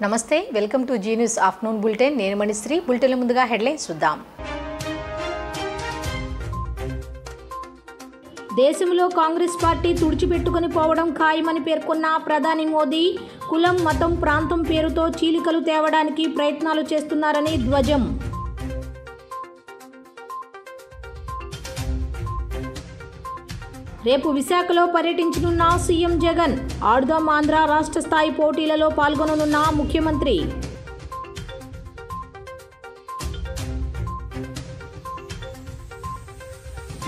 నమస్తే welcome to Zee News afternoon bulletin నేను Manishree bulletin ముందుగా హెడ్లైన్స్ చూద్దాం దేశంలో కాంగ్రెస్ పార్టీ తుడిచిపెట్టుకొని పోవడం ఖాయమని పేర్కొన్న ప్రధాని మోదీ కులం మతం ప్రాంతం పేరుతో చీలికలు తేవడానికి ప్రయత్నాలు చేస్తున్నారని ధ్వజం రేపు విశాఖలో పర్యటించనున్న సీఎం జగన్ ఆడుదాం ఆంధ్ర రాష్ట్ర స్థాయి పోటీలలో పాల్గొననున్న ముఖ్యమంత్రి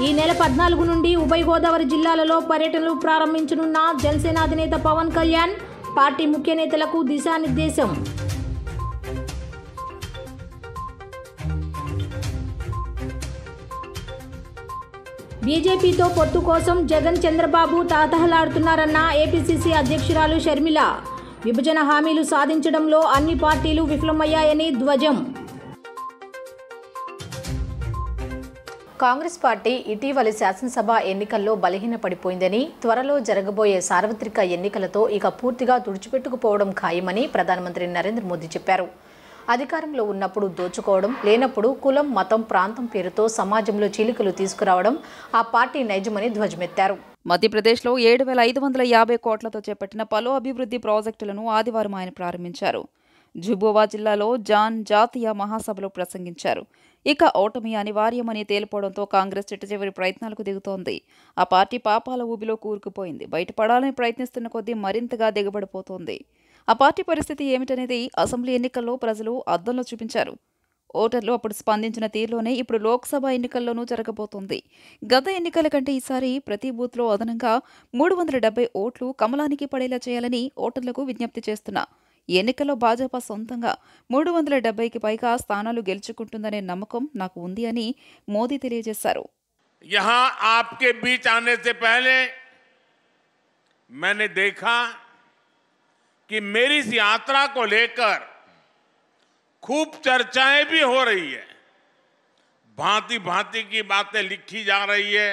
ఈ నెల 14 నుండి ఉభయ గోదావరి జిల్లాలలో పర్యటనలు ప్రారంభించనున్న జనసేన అధినేత పవన్ కళ్యాణ్ పార్టీ ముఖ్య నేతలకు దిశానిర్దేశం బీజేపీతో పొత్తు కోసం జగన్ చంద్రబాబు తాతహలాడుతున్నారన్న ఏపీసీసీ అధ్యక్షురాలు షర్మిల విభజన హామీలు సాధించడంలో అన్ని పార్టీలు విఫలమయ్యాయని ధ్వజం కాంగ్రెస్ పార్టీ ఇటీవలి శాసనసభ ఎన్నికల్లో బలహీనపడిపోయిందని త్వరలో జరగబోయే సార్వత్రిక ఎన్నికలతో ఇక పూర్తిగా తుడిచిపెట్టుకుపోవడం ఖాయమని ప్రధానమంత్రి నరేంద్ర మోదీ చెప్పారు. అధికారంలో ఉన్నప్పుడు దోచుకోవడం, లేనప్పుడు కులం మతం ప్రాంతం పేరుతో సమాజంలో చీలికలు తీసుకురావడం ఆ పార్టీ నైజమని ధ్వజమెత్తారు. మధ్యప్రదేశ్లో 7,550 కోట్లతో చేపట్టిన పలు అభివృద్ధి ప్రాజెక్టులను ఆదివారం ఆయన ప్రారంభించారు. జుబోవా జిల్లాలో జాతీయ మహాసభలో ప్రసంగించారు. ఇక ఓటమి అనివార్యమని తేలిపోవడంతో కాంగ్రెస్ చిట్టచివరి ప్రయత్నాలకు దిగుతోంది. ఆ పార్టీ పాపాల ఊబిలో కూరుకుపోయింది. బయటపడాలని ప్రయత్నిస్తున్న కొద్దీ మరింతగా దిగబడిపోతోంది. ఆ పార్టీ పరిస్థితి ఏమిటనేది అసెంబ్లీ ఎన్నికల్లో ప్రజలు అద్దంలో చూపించారు. ఓటర్లు అప్పుడు స్పందించిన తీరులోనే ఇప్పుడు లోక్సభ ఎన్నికల్లోనూ జరగబోతోంది. గత ఎన్నికల కంటే ఈసారి ప్రతి బూత్లో అదనంగా 370 ఓట్లు కమలానికి పడేలా చేయాలని ఓటర్లకు విజ్ఞప్తి చేస్తున్నా. ఈ ఎన్నికల్లో భాజపా సొంతంగా 370కి పైగా స్థానాలు గెలుచుకుంటుందనే నమ్మకం నాకు ఉంది అని మోదీ తెలియజేశారు. यहाँ आपके बीच आने से पहले मैंने देखा कि मेरी इस यात्रा को लेकर खूब चर्चाएं भी हो रही है. भांति भांति की बातें लिखी जा रही है,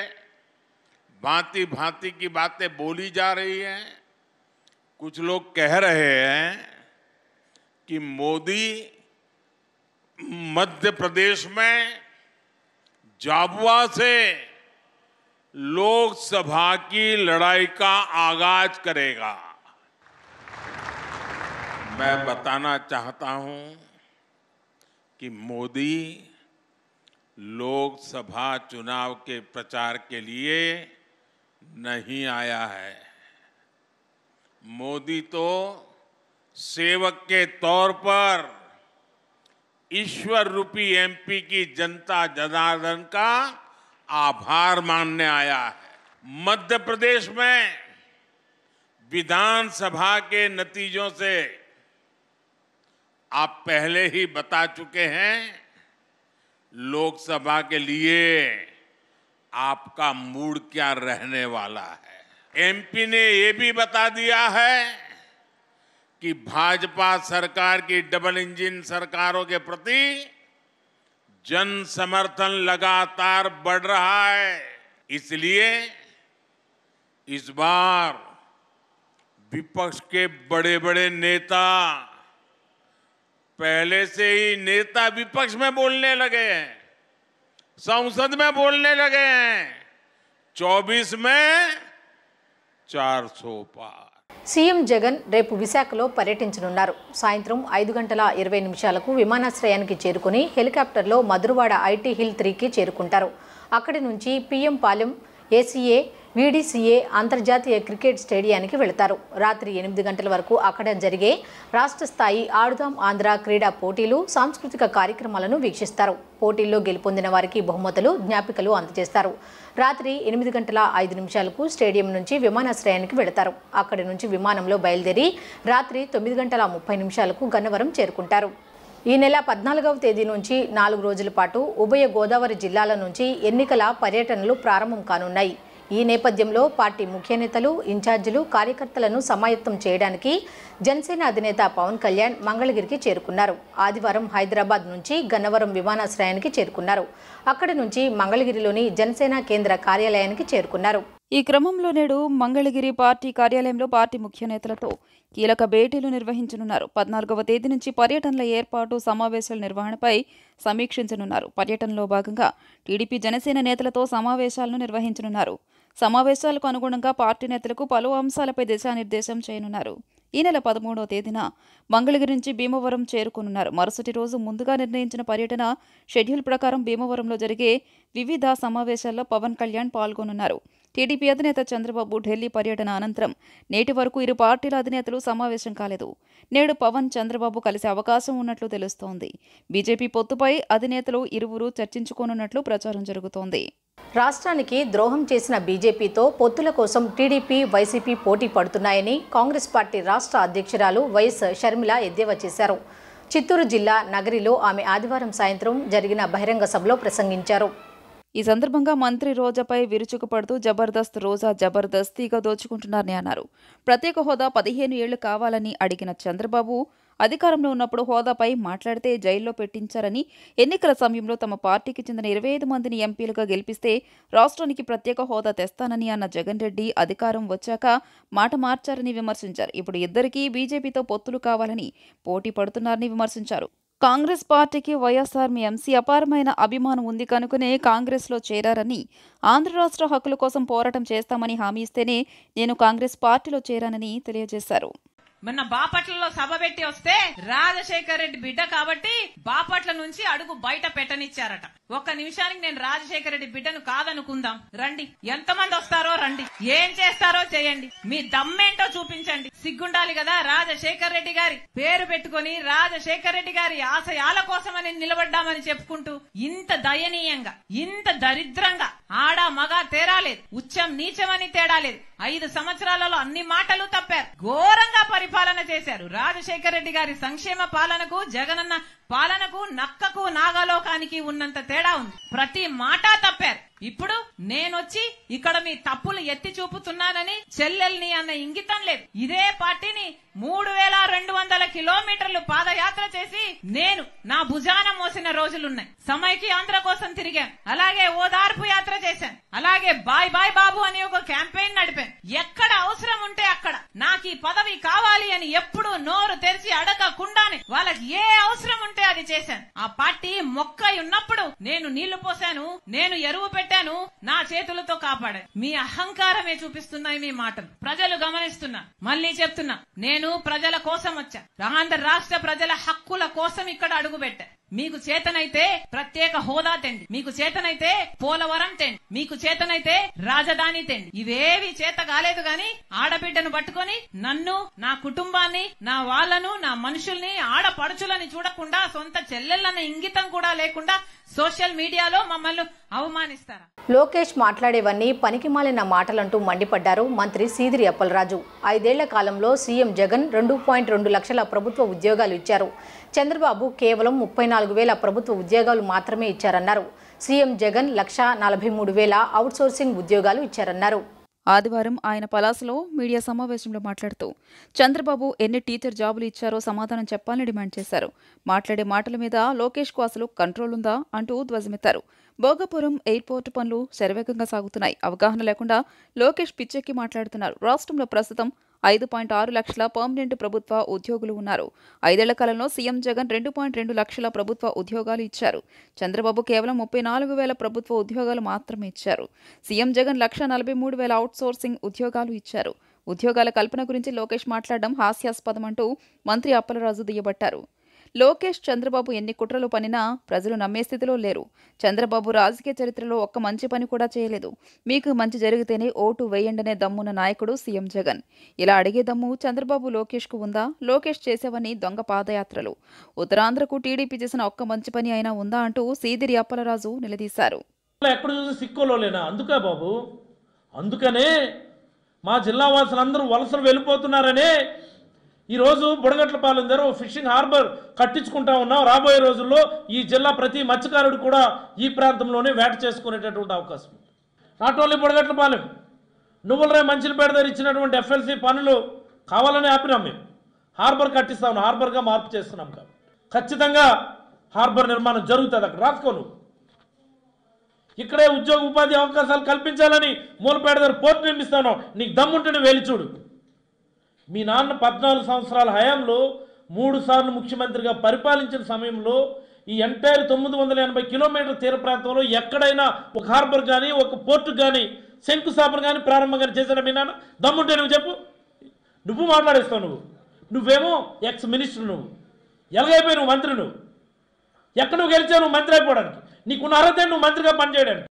भांति भांति की बातें बोली जा रही है. कुछ लोग कह रहे हैं कि मोदी मध्य प्रदेश में झाबुआ से लोकसभा की लड़ाई का आगाज करेगा. मैं बताना चाहता हूं कि मोदी लोकसभा चुनाव के प्रचार के लिए नहीं आया है. मोदी तो सेवक के तौर पर ईश्वर रूपी एमपी की जनता जनार्दन का आभार मानने आया है. मध्य प्रदेश में विधानसभा के नतीजों से आप पहले ही बता चुके हैं. लोकसभा के लिए आपका मूड क्या रहने वाला है. एमपी ने ये भी बता दिया है कि भाजपा सरकार की डबल इंजन सरकारों के प्रति जन समर्थन लगातार बढ़ रहा है. इसलिए इस बार विपक्ष के बड़े बड़े नेता पहले से ही नेता विपक्ष में बोलने लगे हैं, संसद में बोलने लगे हैं. 24 में 400 पार. సీఎం జగన్ రేపు విశాఖలో పర్యటించనున్నారు. సాయంత్రం 5:20 విమానాశ్రయానికి చేరుకుని హెలికాప్టర్లో మధురవాడ ఐటీ హిల్ 3కి చేరుకుంటారు. అక్కడి నుంచి పీఎం పాలెం ఏసీఏ వీడీసీఏ అంతర్జాతీయ క్రికెట్ స్టేడియానికి వెళతారు. రాత్రి 8 గంటల వరకు అక్కడ జరిగే రాష్ట్ర స్థాయి ఆడుదాం ఆంధ్ర క్రీడా పోటీలు, సాంస్కృతిక కార్యక్రమాలను వీక్షిస్తారు. పోటీల్లో గెలుపొందిన వారికి బహుమతులు, జ్ఞాపికలు అందజేస్తారు. రాత్రి 8:05 స్టేడియం నుంచి విమానాశ్రయానికి వెళతారు. అక్కడి నుంచి విమానంలో బయలుదేరి రాత్రి 9:30 గన్నవరం చేరుకుంటారు. ఈ నెల 14వ తేదీ నుంచి 4 రోజుల పాటు ఉభయ గోదావరి జిల్లాల నుంచి ఎన్నికల పర్యటనలు ప్రారంభం కానున్నాయి. ఈ నేపథ్యంలో పార్టీ ముఖ్య నేతలు, ఇన్ఛార్జీలు, కార్యకర్తలను సమాయత్తం చేయడానికి జనసేన అధినేత పవన్ కళ్యాణ్ మంగళగిరికి చేరుకున్నారు. ఆదివారం హైదరాబాద్ నుంచి గన్నవరం విమానాశ్రయానికి చేరుకున్నారు. అక్కడి నుంచి మంగళగిరిలోని జనసేన కేంద్ర కార్యాలయానికి చేరుకున్నారు. ఈ క్రమంలో నేడు మంగళగిరి పార్టీ కార్యాలయంలో పార్టీ ముఖ్య నేతలతో కీలక భేటీలు నిర్వహించనున్నారు. 14వ తేదీ నుంచి పర్యటనల ఏర్పాటు, సమావేశాల నిర్వహణపై సమీక్షించనున్నారు. పర్యటనలో భాగంగా టీడీపీ, జనసేన నేతలతో సమావేశాలను నిర్వహించనున్నారు. సమావేశాలకు అనుగుణంగా పార్టీ నేతలకు పలు అంశాలపై దిశానిర్దేశం చేయనున్నారు. ఈ నెల 13వ తేదీన మంగళగిరి నుంచి భీమవరం చేరుకోనున్నారు. మరుసటి రోజు ముందుగా నిర్ణయించిన పర్యటన షెడ్యూల్ ప్రకారం భీమవరంలో జరిగే వివిధ సమావేశాల్లో పవన్ కళ్యాణ్ పాల్గొనున్నారు. టీడీపీ అధినేత చంద్రబాబు ఢిల్లీ పర్యటన అనంతరం నేటి వరకు ఇరు పార్టీల అధినేతలు సమావేశం కాలేదు. నేడు పవన్, చంద్రబాబు కలిసే అవకాశం ఉన్నట్లు తెలుస్తోంది. బీజేపీ పొత్తుపై అధినేతలు ఇరువురు చర్చించుకోనున్నట్లు ప్రచారం జరుగుతోంది. రాష్ట్రానికి ద్రోహం చేసిన బీజేపీతో పొత్తుల కోసం టీడీపీ, వైసీపీ పోటీ పడుతున్నాయని కాంగ్రెస్ పార్టీ రాష్ట్ర అధ్యక్షురాలు వైఎస్ షర్మిల ఎద్దేవా చేశారు. చిత్తూరు జిల్లా నగరిలో ఆమె ఆదివారం సాయంత్రం జరిగిన బహిరంగ సభలో ప్రసంగించారు. ఈ సందర్భంగా మంత్రి రోజాపై విరుచుకుపడుతూ జబర్దస్త్ రోజా జబర్దస్తిగా దోచుకుంటున్నారని అన్నారు. ప్రత్యేక హోదా 15 ఏళ్లు కావాలని అడిగిన చంద్రబాబు అధికారంలో ఉన్నప్పుడు హోదాపై మాట్లాడితే జైల్లో పెట్టించారని, ఎన్నికల సమయంలో తమ పార్టీకి చెందిన 25 మందిని ఎంపీలుగా గెలిపిస్తే రాష్ట్రానికి ప్రత్యేక హోదా తెస్తానని అన్న జగన్ రెడ్డి అధికారం వచ్చాక మాట మార్చారని విమర్శించారు. ఇప్పుడు ఇద్దరికీ బీజేపీతో పొత్తులు కావాలని పోటీ పడుతున్నారని విమర్శించారు. కాంగ్రెస్ పార్టీకి వైఎస్ఆర్ ఎంసీ అపారమైన అభిమానం ఉంది కనుకనే కాంగ్రెస్లో చేరారని, ఆంధ్ర రాష్ట్ర హక్కుల కోసం పోరాటం చేస్తామని హామీ ఇస్తేనే నేను కాంగ్రెస్ పార్టీలో చేరానని తెలియజేశారు. మొన్న బాపట్లలో సభ పెట్టి వస్తే రాజశేఖర్ రెడ్డి బిడ్డ కాబట్టి బాపట్ల నుంచి అడుగు బయట పెట్టనిచ్చారట. ఒక్క నిమిషానికి నేను రాజశేఖర్ రెడ్డి బిడ్డను కాదనుకుందాం. రండి, ఎంతమంది వస్తారో రండి, ఏం చేస్తారో చేయండి, మీ దమ్మేంటో చూపించండి. సిగ్గుండాలి కదా. రాజశేఖర్ రెడ్డి గారి పేరు పెట్టుకుని రాజశేఖర్ రెడ్డి గారి ఆశయాల కోసమని నిలబడ్డామని చెప్పుకుంటూ ఇంత దయనీయంగా, ఇంత దరిద్రంగా ఆడ మగ తేడా లేదు, ఉచ్చం నీచమని తేడా లేదు. 5 సంవత్సరాలలో అన్ని మాటలు తప్పారు, ఘోరంగా పరిపాలన చేశారు. రాజశేఖర్ రెడ్డి గారి సంక్షేమ పాలనకు, జగనన్న పాలనకు, నక్కకు నాగలోకానికి ఉన్నంత తేడా ఉంది. ప్రతి మాట తప్పారు. ఇప్పుడు నేనొచ్చి ఇక్కడ మీ తప్పులు ఎత్తి చూపుతున్నానని చెల్లెల్ని అన్న ఇంగితం లేదు. ఇదే పార్టీని 3200 కిలోమీటర్లు పాదయాత్ర చేసి నేను నా భుజాన మోసిన రోజులున్నాయి. సమైకి ఆంధ్ర కోసం తిరిగాను, అలాగే ఓదార్పు యాత్ర చేశాను, అలాగే బాయ్ బాయ్ బాబు అని ఒక క్యాంపెయిన్ నడిపాను. ఎక్కడ అవసరం ఉంటే అక్కడ నాకు ఈ పదవి కావాలి అని ఎప్పుడు నోరు తెరిచి అడగకుండానే వాళ్ళకి ఏ అవసరం ఉంటే అది చేశాను. ఆ పార్టీ మొక్కై ఉన్నప్పుడు నేను నీళ్లు పోశాను, నేను ఎరువు పెట్టాను, నా చేతులతో కాపాడాను. మీ అహంకారమే చూపిస్తున్నాయి మీ మాటలు. ప్రజలు గమనిస్తున్నారు. మళ్ళీ చెప్తున్నా, నేను ప్రజల కోసం వచ్చా. ఆంధ్ర రాష్ట్ర ప్రజల హక్కుల కోసం ఇక్కడ అడుగు పెట్టా. మీకు చేతనైతే ప్రత్యేక హోదా తెండి, మీకు చేతనైతే పోలవరం తెండి, మీకు చేతనైతే రాజధాని తెండి. ఇవేవి చేత కాలేదు గాని ఆడబిడ్డను పట్టుకొని నన్ను, నా కుటుంబాన్ని, నా వాళ్లను, నా మనుషుల్ని, ఆడపడుచులని చూడకుండా, సొంత చెల్లెళ్ళన్న ఇంగితం కూడా లేకుండా సోషల్ మీడియాలో మమ్మల్ని అవమానిస్తారా? లోకేష్ మాట్లాడేవన్నీ పనికిమాలిన మాటలంటూ మండిపడ్డారు మంత్రి సీదిరి అప్పలరాజు. 5 ఏళ్ల కాలంలో సీఎం జగన్ 2.2 లక్షల ప్రభుత్వ ఉద్యోగాలు ఇచ్చారు. చంద్రబాబు కేవలం 34,000 ప్రభుత్వ ఉద్యోగాలు మాత్రమే ఇచ్చారన్నారు. సీఎం జగన్ 1,43,000 అవుట్సోర్సింగ్ ఉద్యోగాలు ఇచ్చారన్నారు. ఆదివారం ఆయన పలాసలో మీడియా సమావేశంలో మాట్లాడుతూ చంద్రబాబు ఎన్ని టీచర్ జాబులు ఇచ్చారో సమాధానం చెప్పాలని డిమాండ్ చేశారు. మాట్లాడే మాటల మీద లోకేష్కు అసలు కంట్రోల్ ఉందా అంటూ ధ్వజమెత్తారు. భోగపురం ఎయిర్పోర్టు పనులు శరవేగంగా సాగుతున్నాయి. అవగాహన లేకుండా లోకేష్ పిచ్చెక్కి మాట్లాడుతున్నారు. రాష్ట్రంలో ప్రస్తుతం 5.6 లక్షల పర్మనెంట్ ప్రభుత్వ ఉద్యోగులు ఉన్నారు. 5 ఏళ్ల కాలంలో సీఎం జగన్ 2.2 లక్షల ప్రభుత్వ ఉద్యోగాలు ఇచ్చారు. చంద్రబాబు కేవలం 34,000 ప్రభుత్వ ఉద్యోగాలు మాత్రమే ఇచ్చారు. సీఎం జగన్ 1,43,000 అవుట్సోర్సింగ్ ఉద్యోగాలు ఇచ్చారు. ఉద్యోగాల కల్పన గురించి లోకేష్ మాట్లాడడం హాస్యాస్పదమంటూ మంత్రి అప్పలరాజు దుయ్యబట్టారు. లోకేష్, చంద్రబాబు ఎన్ని కుట్రలు పనినా ప్రజలు నమ్మే స్థితిలో లేరు. చంద్రబాబు రాజకీయ చరిత్రలో ఒక్క మంచి పని కూడా చేయలేదు. మీకు మంచి జరిగితేనే ఓటు వేయండనే దమ్మున్న నాయకుడు సీఎం జగన్. ఇలా అడిగే దమ్ము చంద్రబాబు, లోకేష్కు ఉందా? లోకేష్ చేసేవన్నీ దొంగ పాదయాత్రలు. ఉత్తరాంధ్రకు టీడీపీ చేసిన ఒక్క మంచి పని అయినా ఉందా అంటూ సీదిరి అప్పలరాజు నిలదీశారు. ఎక్కడ చూసి సిక్కులోలేనా? అందుకే బాబు, అందుకనే మా జిల్లా వాసులందరూ వలసలు వెళ్ళిపోతున్నారనే ఈరోజు బుడగట్లపాలెం దగ్గర ఫిషింగ్ హార్బర్ కట్టించుకుంటా ఉన్నాం. రాబోయే రోజుల్లో ఈ జిల్లా ప్రతి మత్స్యకారుడు కూడా ఈ ప్రాంతంలోనే వేట చేసుకునేటటువంటి అవకాశం ఉంది. నాట్ ఓన్లీ బుడగట్లపాలెం, నువ్వులరే మంచిలపేట దగ్గర ఇచ్చినటువంటి ఎఫ్ఎల్సీ పనులు కావాలని ఆపినాం. మేము హార్బర్ కట్టిస్తాం, హార్బర్గా మార్పు చేస్తున్నాం. కాబట్టి ఖచ్చితంగా హార్బర్ నిర్మాణం జరుగుతుంది. అక్కడ రాసుకోను. ఇక్కడే ఉద్యోగ ఉపాధి అవకాశాలు కల్పించాలని మూలపేట దగ్గర పోర్టు నిర్మిస్తాను, నీకు దమ్ముంటేనే వెళ్ళి చూడు. మీ నాన్న 14 సంవత్సరాల హయాంలో 3 సార్లు ముఖ్యమంత్రిగా పరిపాలించిన సమయంలో ఈ ఎంటైర్ 980 కిలోమీటర్ల తీర ప్రాంతంలో ఎక్కడైనా ఒక హార్బర్ కానీ ఒక పోర్టు కానీ శంకుస్థాపన కానీ ప్రారంభం కానీ చేశాడా మీ నాన్న? దమ్ముంటే నువ్వు చెప్పు. నువ్వు మాట్లాడేస్తావు. నువ్వేమో ఎక్స్ మినిస్టర్, నువ్వు ఎలాగైపోయి నువ్వు మంత్రి, నువ్వు ఎక్కడ నువ్వు గెలిచావు నువ్వు మంత్రి అయిపోవడానికి? నీకున్న అర్హత నువ్వు మంత్రిగా పనిచేయడానికి.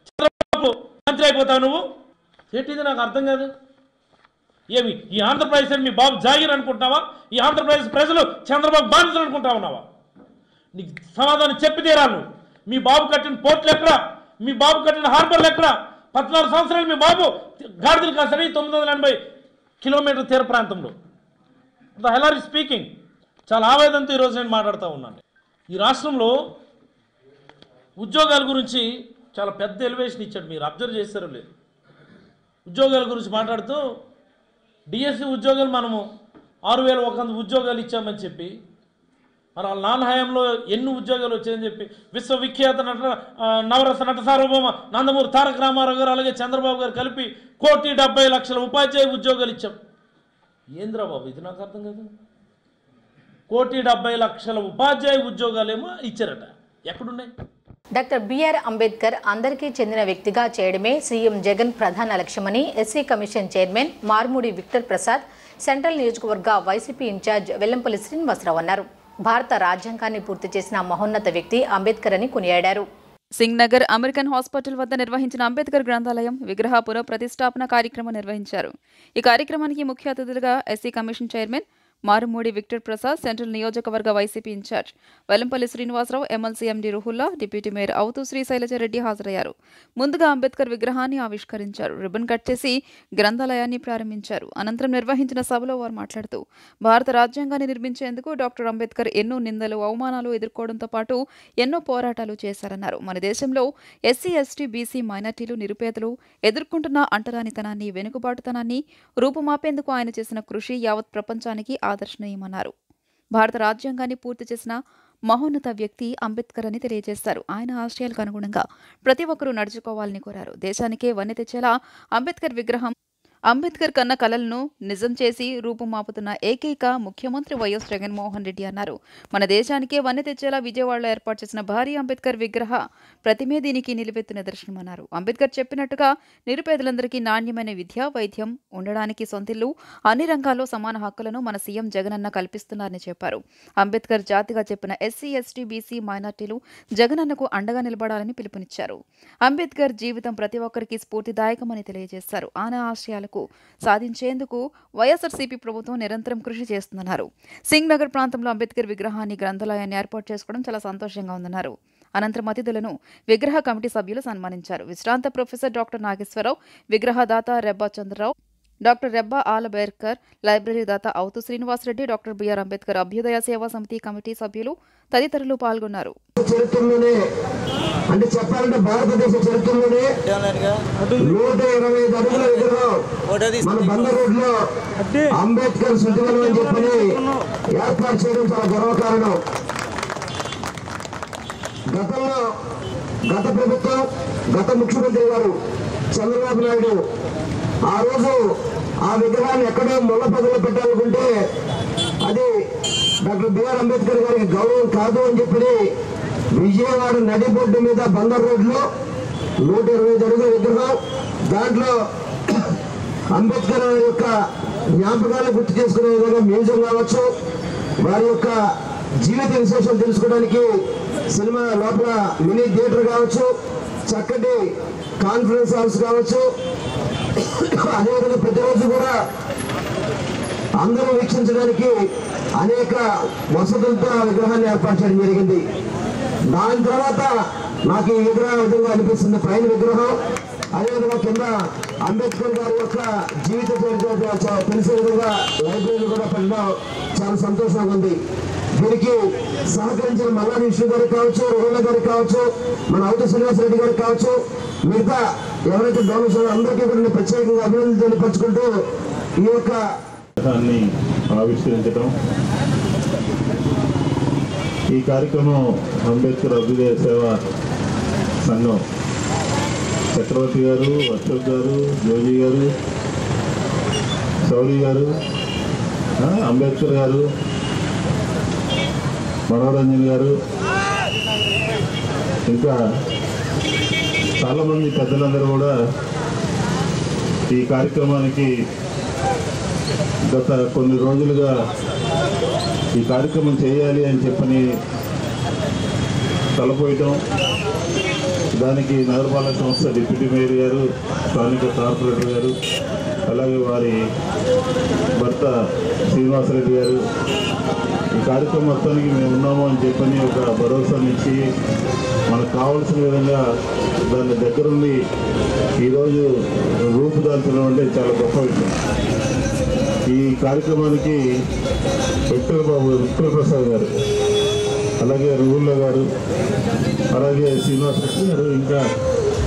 చంద్రబాబు మంత్రి అయిపోతావు నువ్వు ఏంటిది నాకు అర్థం కాదు. ఏమి ఈ ఆంధ్రప్రదేశ్ అని మీ బాబు జాగీర్ అనుకుంటున్నావా? ఈ ఆంధ్రప్రదేశ్ ప్రజలు చంద్రబాబు బానిసలు అనుకుంటా ఉన్నావా? నీకు సమాధానం చెప్పి తీరాను. మీ బాబు కట్టిన పోర్టులు ఎక్కడ? మీ బాబు కట్టిన హార్బర్లు ఎక్కడ? 14 సంవత్సరాలు మీ బాబు గాడిదలు కాసని 980 కిలోమీటర్ల తీర ప్రాంతంలో. The hell are you speaking? చాలా ఆవేదనతో ఈరోజు నేను మాట్లాడుతూ ఉన్నాను. ఈ రాష్ట్రంలో ఉద్యోగాల గురించి చాలా పెద్ద ఎలివేషన్ ఇచ్చాడు. మీరు అబ్జర్వ్ చేస్తారో లేదు. ఉద్యోగాల గురించి మాట్లాడుతూ డిఎస్సి ఉద్యోగాలు మనము 6,100 ఉద్యోగాలు ఇచ్చామని చెప్పి, మరి వాళ్ళ నాన్న హయాంలో ఎన్ని ఉద్యోగాలు వచ్చాయని చెప్పి విశ్వవిఖ్యాత నవరస నట సార్వభౌమ నందమూరి తారక రామారావు గారు అలాగే చంద్రబాబు గారు కలిపి 1,70,00,000 ఉపాధ్యాయ ఉద్యోగాలు ఇచ్చాం. ఏంద్రా బాబు ఇది నాకు అర్థం కాదు. 1,70,00,000 ఉపాధ్యాయ ఉద్యోగాలేమో ఇచ్చారట. ఎక్కడున్నాయి? డాక్టర్ బిఆర్ అంబేద్కర్ అందరికీ చెందిన వ్యక్తిగా చేయడమే సీఎం జగన్ ప్రధాన లక్ష్యమని SC commission chairman Marmudi Victor Prasad, central నియోజకవర్గ వైసీపీ ఇన్ఛార్జ్ వెల్లంపల్లి శ్రీనివాసరావు అన్నారు. భారత రాజ్యాంగాన్ని పూర్తి చేసిన మహోన్నత వ్యక్తి అంబేద్కర్ అని కొనియాడారు. సింగ్ నగర్ అమెరికన్ హాస్పిటల్ వద్ద నిర్వహించిన అంబేద్కర్ గ్రంథాలయం విగ్రహ పునఃప్రతిష్ఠాపన కార్యక్రమం నిర్వహించారు. ఈ కార్యక్రమానికి ముఖ్య అతిథులుగా SC commission chairman Marumudi Victor Prasad, central నియోజకవర్గ YCP incharge Vellampalli Srinivasarao, MLC MD Ruhulla, deputy mayor Avuthu Shri Sailaja Reddy హాజరయ్యారు. ముందుగా అంబేద్కర్ విగ్రహాన్ని ఆవిష్కరించారు. రిబ్బన్ కట్ చేసి గ్రంథాలయాన్ని ప్రారంభించారు. అనంతరం నిర్వహించిన సభలో వారు మాట్లాడుతూ భారత రాజ్యాంగాన్ని నిర్మించేందుకు డాక్టర్ అంబేద్కర్ ఎన్నో నిందలు, అవమానాలు ఎదుర్కోవడంతో పాటు ఎన్నో పోరాటాలు చేశారన్నారు. మన దేశంలో ఎస్సీ, ఎస్టీ, బీసీ, మైనార్టీలు, నిరుపేదలు ఎదుర్కొంటున్న అంటరానితనాన్ని, వెనుకబాటుతనాన్ని రూపుమాపేందుకు ఆయన చేసిన కృషి యావత్ ప్రపంచానికి ఆదర్శనీయమన్నారు. భారత రాజ్యాంగాన్ని పూర్తి చేసిన మహోన్నత వ్యక్తి అంబేద్కర్ అని తెలియజేశారు. ఆయన ఆశయాలకు అనుగుణంగా ప్రతి ఒక్కరూ నడుచుకోవాలని కోరారు. దేశానికే వన్నె తెచ్చేలా అంబేద్కర్ విగ్రహం అంబేద్కర్ కన్న కలలను నిజం చేసి రూపుమాపుతున్న ఏకైక ముఖ్యమంత్రి వైఎస్ జగన్మోహన్ రెడ్డి అన్నారు. మన దేశానికే వన్నె తెచ్చేలా విజయవాడలో ఏర్పాటు చేసిన భారీ అంబేద్కర్ విగ్రహ ప్రతిమే దీనికి నిలువెత్తు నిదర్శనమన్నారు. అంబేద్కర్ చెప్పినట్టుగా నిరుపేదలందరికీ నాణ్యమైన విద్య, వైద్యం, ఉండడానికి సొంతిల్లు, అన్ని రంగాల్లో సమాన హక్కులను మన సీఎం జగనన్న కల్పిస్తున్నారని చెప్పారు. అంబేద్కర్ జాతిగా చెప్పిన ఎస్సీ, ఎస్టీ, బీసీ, మైనార్టీలు జగనన్నకు అండగా నిలబడాలని పిలుపునిచ్చారు. అంబేద్కర్ జీవితం ప్రతి ఒక్కరికి స్ఫూర్తిదాయకమని తెలియజేశారు. ఆయన ఆశయాలకు సాధించేందుకు వైఎస్ఆర్సీపీ ప్రభుత్వం నిరంతరం కృషి చేస్తుందన్నారు. సింగ్ నగర్ ప్రాంతంలో అంబేద్కర్ విగ్రహాన్ని, గ్రంథాలయాన్ని ఏర్పాటు చేసుకోవడం చాలా సంతోషంగా ఉందన్నారు. అనంతరం అతిథులను విగ్రహ కమిటీ సభ్యులు సన్మానించారు. విశ్రాంత ప్రొఫెసర్ డాక్టర్ నాగేశ్వరరావు, విగ్రహదాత రెబ్బా చంద్రరావు, డాక్టర్ రెబ్బా ఆలబేర్కర్, లైబ్రరీ దాత అవుతూ శ్రీనివాసరెడ్డి, డాక్టర్ బిఆర్ అంబేద్కర్ అభ్యుదయ సేవా సమితి కమిటీ సభ్యులు తదితరులు పాల్గొన్నారు. అంటే చెప్పాలంటే భారతదేశ చరిత్రలోనే 125 అడుగుల విగ్రహం మన బందర్ రోడ్ లో అంబేద్కర్ శుద్ధివనం అని చెప్పని ఏర్పాటు చేయడం చాలా గర్వకారణం. గతంలో గత ప్రభుత్వం, గత ముఖ్యమంత్రి గారు చంద్రబాబు నాయుడు ఆ రోజు ఆ విగ్రహాన్ని ఎక్కడో మొల్లపదలో పెట్టాలనుకుంటే అది డాక్టర్ బిఆర్ అంబేద్కర్ గారికి గౌరవం కాదు అని చెప్పి విజయవాడ నడిబొడ్డు మీద బందర్ రోడ్ లో 125 అడుగుల విగ్రహం, దాంట్లో అంబేద్కర్ యొక్క జ్ఞాపకాలను గుర్తు చేసుకునే విధంగా మ్యూజియం కావచ్చు, వారి యొక్క జీవిత విశేషాలు తెలుసుకోవడానికి సినిమా లోపల మినీ థియేటర్ కావచ్చు, చక్కటి కాన్ఫరెన్స్ హాల్స్ కావచ్చు, అదేవిధంగా ప్రతిరోజు కూడా అందరూ వీక్షించడానికి అనేక వసతులతో విగ్రహాన్ని ఏర్పాటు చేయడం జరిగింది. దాని తర్వాత నాకు ఈ విగ్రహం విధంగా అనిపిస్తుంది. పైన విగ్రహం, అదేవిధంగా కింద అంబేద్కర్ గారి యొక్క జీవిత చరిత్ర తెలిసే విధంగా లైబ్రరీ కూడా పెట్టడం చాలా సంతోషంగా ఉంది. దీనికి సహకరించిన మల్లాది విష్ణు గారికి కావచ్చు, రోహన్ గారికి కావచ్చు, మన అవుతు శ్రీనివాసరెడ్డి గారికి కావచ్చు, మిగతా ఎవరైతే డొనేషన్ అందరికీ కూడా ప్రత్యేకంగా అభినందనలు తెలియపరచుకుంటూ ఈ యొక్క ఆవిష్కరించడం, ఈ కార్యక్రమం అంబేద్కర్ అభ్యుదయ సేవా సంఘం చక్రవర్తి గారు, అశోక్ గారు, జోజీ గారు, సౌరి గారు, అంబేద్కర్ గారు, మనోరంజన్ గారు, ఇంకా చాలామంది పెద్దలందరూ కూడా ఈ కార్యక్రమానికి గత కొన్ని రోజులుగా ఈ కార్యక్రమం చేయాలి అని చెప్పని తలపోయటం, దానికి నగరపాలక సంస్థ డిప్యూటీ మేయర్ గారు, స్థానిక కార్పొరేటర్ గారు, అలాగే వారి భర్త శ్రీనివాసరెడ్డి గారు ఈ కార్యక్రమం మొత్తానికి మేము ఉన్నాము అని చెప్పని ఒక భరోసానిచ్చి మనకు కావాల్సిన విధంగా దాని దగ్గరుండి ఈరోజు రూపుదాల్చడం అంటే చాలా గొప్ప విషయం. ఈ కార్యక్రమానికి విక్టర్ ప్రసాద్ గారు, అలాగే రఘుల్లా గారు, అలాగే శ్రీనివాసరెడ్డి గారు, ఇంకా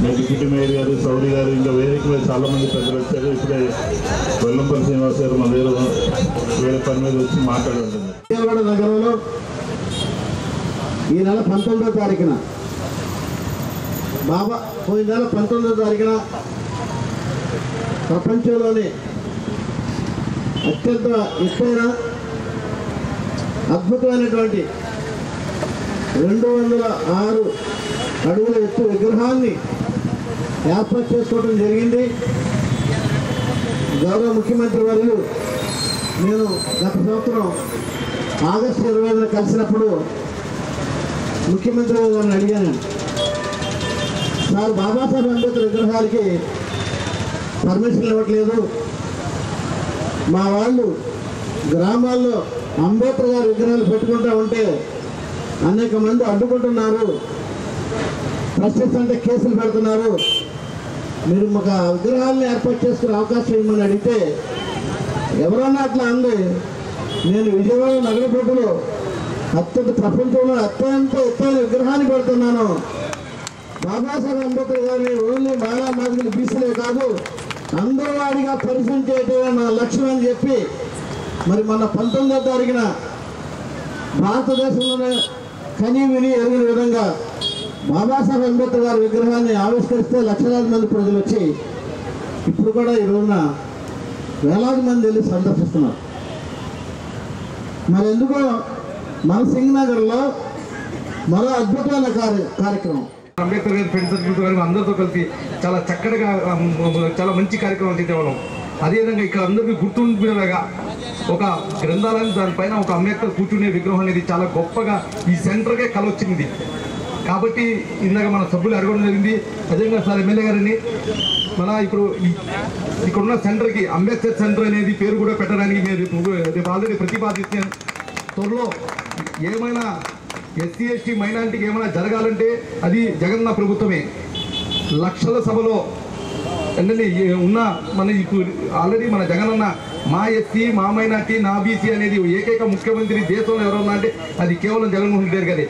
డిప్యూటీ మేయర్ గారు, సౌరి గారు, ఇంకా వేదిక మీద చాలామంది పెద్దలు వచ్చారు. ఇప్పుడే వెల్లంపల్లి శ్రీనివాస్ గారు మన దగ్గర వేరే పని మీద వచ్చి మాట్లాడుతున్నారు. విజయవాడ నగరంలో ఈ నెల 19వ తారీఖున పోయిన నెల 19వ తారీఖున ప్రపంచంలోనే అత్యంత ఎత్తైన అద్భుతమైనటువంటి 206 అడుగుల ఎత్తు విగ్రహాన్ని ఏర్పాటు చేసుకోవడం జరిగింది. గౌరవ ముఖ్యమంత్రి వర్యులు నేను గత సంవత్సరం ఆగస్టు 25న కలిసినప్పుడు ముఖ్యమంత్రి గారిని అడిగాను, సార్ బాబాసాహెబ్ అంబేద్కర్ విగ్రహాలకి పర్మిషన్ ఇవ్వట్లేదు, మా వాళ్ళు గ్రామాల్లో అంబేద్కర్ గారి విగ్రహాలు పెట్టుకుంటూ ఉంటే అనేక మంది అడ్డుకుంటున్నారు, ప్రశ్నిస్తుంటే కేసులు పెడుతున్నారు, మీరు ఒక విగ్రహాలను ఏర్పాటు చేసుకునే అవకాశం ఇవ్వమని అడిగితే ఎవరన్నా అట్లా అంది, నేను విజయవాడ నగరపేటలో ప్రపంచంలో అత్యంత ఎత్తైన విగ్రహాన్ని పెడుతున్నాను, బాబాసాహెబ్ అంబేద్కర్ గారిని ఓన్లీ మాలా మాదిరి బీసీలే కాదు అందరూ వాడిగా పరిశీలించేటే నా లక్ష్యం అని చెప్పి మరి మన 19వ తారీఖున భారతదేశంలోనే కనీ విని ఎరిగిన విధంగా బాబాసాహెబ్ అంబేద్కర్ గారి విగ్రహాన్ని ఆవిష్కరిస్తే లక్షలాది మంది ప్రజలు వచ్చి ఇప్పుడు కూడా ఈ రోజున వేలాది మంది వెళ్ళి సందర్శిస్తున్నారు. మరి ఎందుకో మన సింగనగర్లో మరో అద్భుతమైన కార్యక్రమం అంబేద్కర్ గారి ఫ్రెండ్ సర్కిల్ గారు అందరితో కలిసి చాలా చక్కటిగా చాలా మంచి కార్యక్రమం చేసేవాళ్ళం. అదేవిధంగా ఇక్కడ అందరికీ గుర్తుండేలాగా ఒక గ్రంథాలయం దానిపైన ఒక అంబేద్కర్ కూర్చునే విగ్రహం అనేది చాలా గొప్పగా ఈ సెంటర్కే కలొచ్చింది. కాబట్టి ఇందాక మన సభ్యులు అడగడం జరిగింది. అదేవిధంగా సార్ ఎమ్మెల్యే గారిని మన ఇప్పుడు ఇక్కడున్న సెంటర్కి అంబేద్కర్ సెంటర్ అనేది పేరు కూడా పెట్టడానికి మీరు ఆల్రెడీ ప్రతిపాదిస్తే త్వరలో ఏమైనా ఎస్సీ ఎస్టీ మైనారిటీకి ఏమైనా జరగాలంటే అది జగనన్న ప్రభుత్వమే. లక్షల సభలో అంటే ఉన్న మన ఇప్పుడు ఆల్రెడీ మన జగనన్న మా ఎస్సీ మా మైనార్టీ నా బీసీ అనేది ఏకైక ముఖ్యమంత్రి దేశంలో ఎవరన్నా అంటే అది కేవలం జగన్మోహన్ రెడ్డి గారి.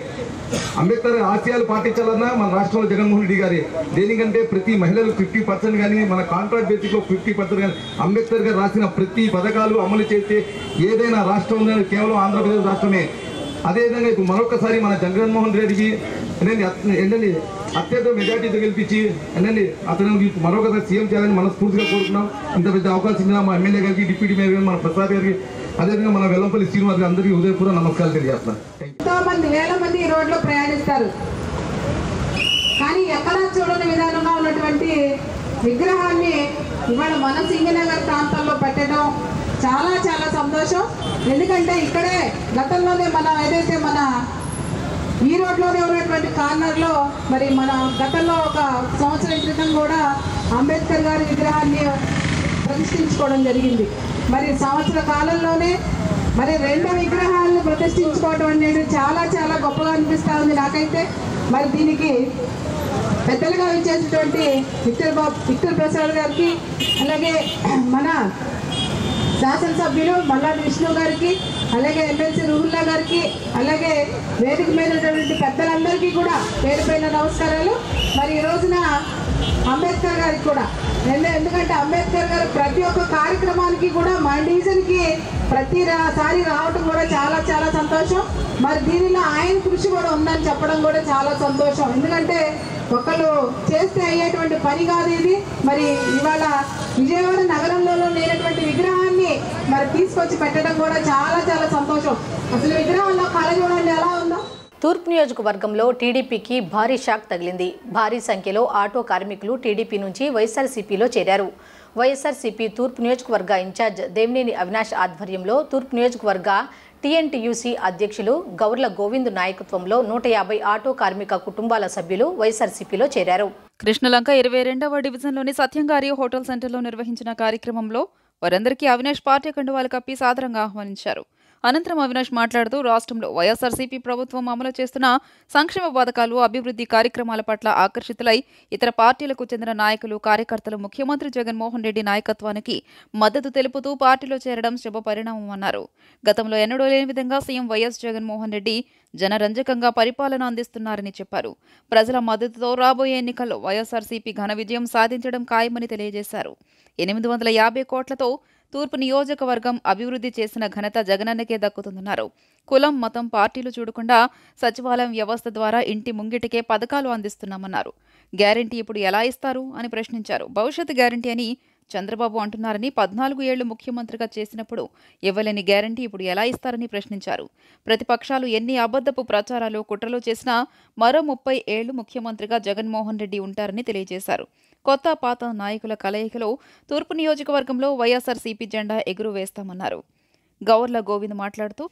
అంబేద్కర్ ఆశయాలు పాటించాలన్నా మన రాష్ట్రంలో జగన్మోహన్ రెడ్డి గారి. దేనికంటే ప్రతి మహిళలకు 50% కానీ మన కాంట్రాక్ట్ బేసిక్లో 50% కానీ అంబేద్కర్ గారు రాసిన ప్రతి పథకాలు అమలు చేస్తే ఏదైనా రాష్ట్రం కేవలం ఆంధ్రప్రదేశ్ రాష్ట్రమే. అదేవిధంగా ఇప్పుడు మరొకసారి మన జగన్మోహన్ రెడ్డికి ఏంటండి అత్యంత మెజార్టీతో గెలిపించి ఏంటండి అతను మరొకసారి సీఎం చేయాలని మనస్ఫూర్తిగా కోరుకున్నాం. ఇంత పెద్ద అవకాశం ఇచ్చిన మా ఎమ్మెల్యే గారికి, డిప్యూటీ మేయర్ గారికి, మన ప్రసాద్ గారికి, అదేవిధంగా మన వెల్లంపల్లి శ్రీనివాస్ గారికి అందరికీ హృదయపూర్వక నమస్కారాలు తెలియజేస్తున్నాను. ఎంతో మంది వేల మంది ఈ రోడ్లో ప్రయాణిస్తారు, కానీ ఎక్కడా చూడని విధానంగా ఉన్నటువంటి విగ్రహాన్ని ఇవాళ మన సింగనగర్ ప్రాంతంలో పెట్టడం చాలా చాలా సంతోషం. ఎందుకంటే ఇక్కడే గతంలోనే మన ఏదైతే మన ఈ రోడ్లోనే ఉన్నటువంటి కార్నర్లో మరి మన గతంలో ఒక సంవత్సరం క్రితం కూడా అంబేద్కర్ గారి విగ్రహాన్ని ప్రతిష్ఠించుకోవడం జరిగింది. మరి సంవత్సర కాలంలోనే మరి 2 విగ్రహాలను ప్రతిష్ఠించుకోవడం అనేది చాలా చాలా గొప్పగా అనిపిస్తూ ఉంది నాకైతే. మరి దీనికి పెద్దలుగా ఇచ్చేసినటువంటి విక్టర్ ప్రసాద్ గారికి, అలాగే మన శాసనసభ్యులు మల్లాది విష్ణు గారికి, అలాగే ఎమ్మెల్సీ రఘుల్లా గారికి, అలాగే వేదిక మీద ఉన్నటువంటి పెద్దలందరికీ కూడా పేరు పైన నమస్కారాలు. మరి ఈ రోజున అంబేద్కర్ గారికి కూడా ఎందుకంటే అంబేద్కర్ గారు ప్రతి ఒక్క కార్యక్రమానికి కూడా మా డివిజన్కి ప్రతిసారి రావడం కూడా చాలా చాలా సంతోషం. మరి దీనిలో ఆయన కృషి కూడా ఉందని చెప్పడం కూడా చాలా సంతోషం. ఎందుకంటే ఒకళ్ళు చేస్తే అయ్యేటువంటి పని కాదు ఇది. మరి ఇవాళ విజయవాడ నగరంలో లేనటువంటి విగ్రహాన్ని మరి తీసుకొచ్చి పెట్టడం కూడా చాలా చాలా సంతోషం. అసలు విగ్రహంలో కళ చూడండి ఎలా ఉందో. తూర్పు నియోజకవర్గంలో టీడీపీకి భారీ షాక్ తగిలింది. భారీ సంఖ్యలో ఆటో కార్మికులు టీడీపీ నుంచి వైఎస్ఆర్సీపీలో చేరారు. వైఎస్ఆర్సీపీ తూర్పు నియోజకవర్గ ఇన్ఛార్జ్ దేవినేని అవినాష్ ఆధ్వర్యంలో తూర్పు నియోజకవర్గ టీఎన్టీయూసీ అధ్యక్షులు గౌర్ల గోవింద్ నాయకత్వంలో 150 ఆటో కార్మిక కుటుంబాల సభ్యులు వైఎస్ఆర్సీపీలో చేరారు. కృష్ణలంక 22వ డివిజన్లోని సత్యంగారి హోటల్ సెంటర్లో నిర్వహించిన కార్యక్రమంలో వారందరికీ అవినాష్ పార్టీ కండువాలు కప్పి సాదరంగా ఆహ్వానించారు. అనంతరం అవినాష్ మాట్లాడుతూ రాష్ట్రంలో వైఎస్ఆర్సీపీ ప్రభుత్వం అమలు చేస్తున్న సంక్షేమ పథకాలు, అభివృద్ధి కార్యక్రమాల పట్ల ఆకర్షితులై ఇతర పార్టీలకు చెందిన నాయకులు, కార్యకర్తలు ముఖ్యమంత్రి జగన్మోహన్ రెడ్డి నాయకత్వానికి మద్దతు తెలుపుతూ పార్టీలో చేరడం శుభ పరిణామమన్నారు. గతంలో ఎన్నడూ లేని విధంగా సీఎం వైఎస్ జగన్మోహన్ రెడ్డి జనరంజకంగా పరిపాలన అందిస్తున్నారని చెప్పారు. ప్రజల మద్దతుతో రాబోయే ఎన్నికల్లో వైఎస్ఆర్సీపీ ఘన విజయం సాధించడం ఖాయమని తెలియజేశారు. 850 కోట్లతో తూర్పు నియోజకవర్గం అభివృద్ధి చేసిన ఘనత జగనన్నకే దక్కుతుందన్నారు. కులం, మతం, పార్టీలు చూడకుండా సచివాలయం వ్యవస్థ ద్వారా ఇంటి ముంగిటికే పథకాలు అందిస్తున్నామన్నారు. గ్యారంటీ ఇప్పుడు ఎలా ఇస్తారు అని ప్రశ్నించారు. భవిష్యత్ గ్యారంటీ అని చంద్రబాబు అంటున్నారని, 14 ఏళ్లు ముఖ్యమంత్రిగా చేసినప్పుడు ఇవ్వలేని గ్యారంటీ ఇప్పుడు ఎలా ఇస్తారని ప్రశ్నించారు. ప్రతిపక్షాలు ఎన్ని అబద్ధపు ప్రచారాలు, కుట్రలు చేసినా మరో 30 ఏళ్లు ముఖ్యమంత్రిగా జగన్మోహన్ రెడ్డి ఉంటారని తెలియజేశారు. కొత్త పాత నాయకుల కలయికలో తూర్పు నియోజకవర్గంలో వైఎస్ఆర్సీపీ జెండా ఎగురవేస్తామన్నారు. గౌర్ల గోవింద్ మాట్లాడుతూ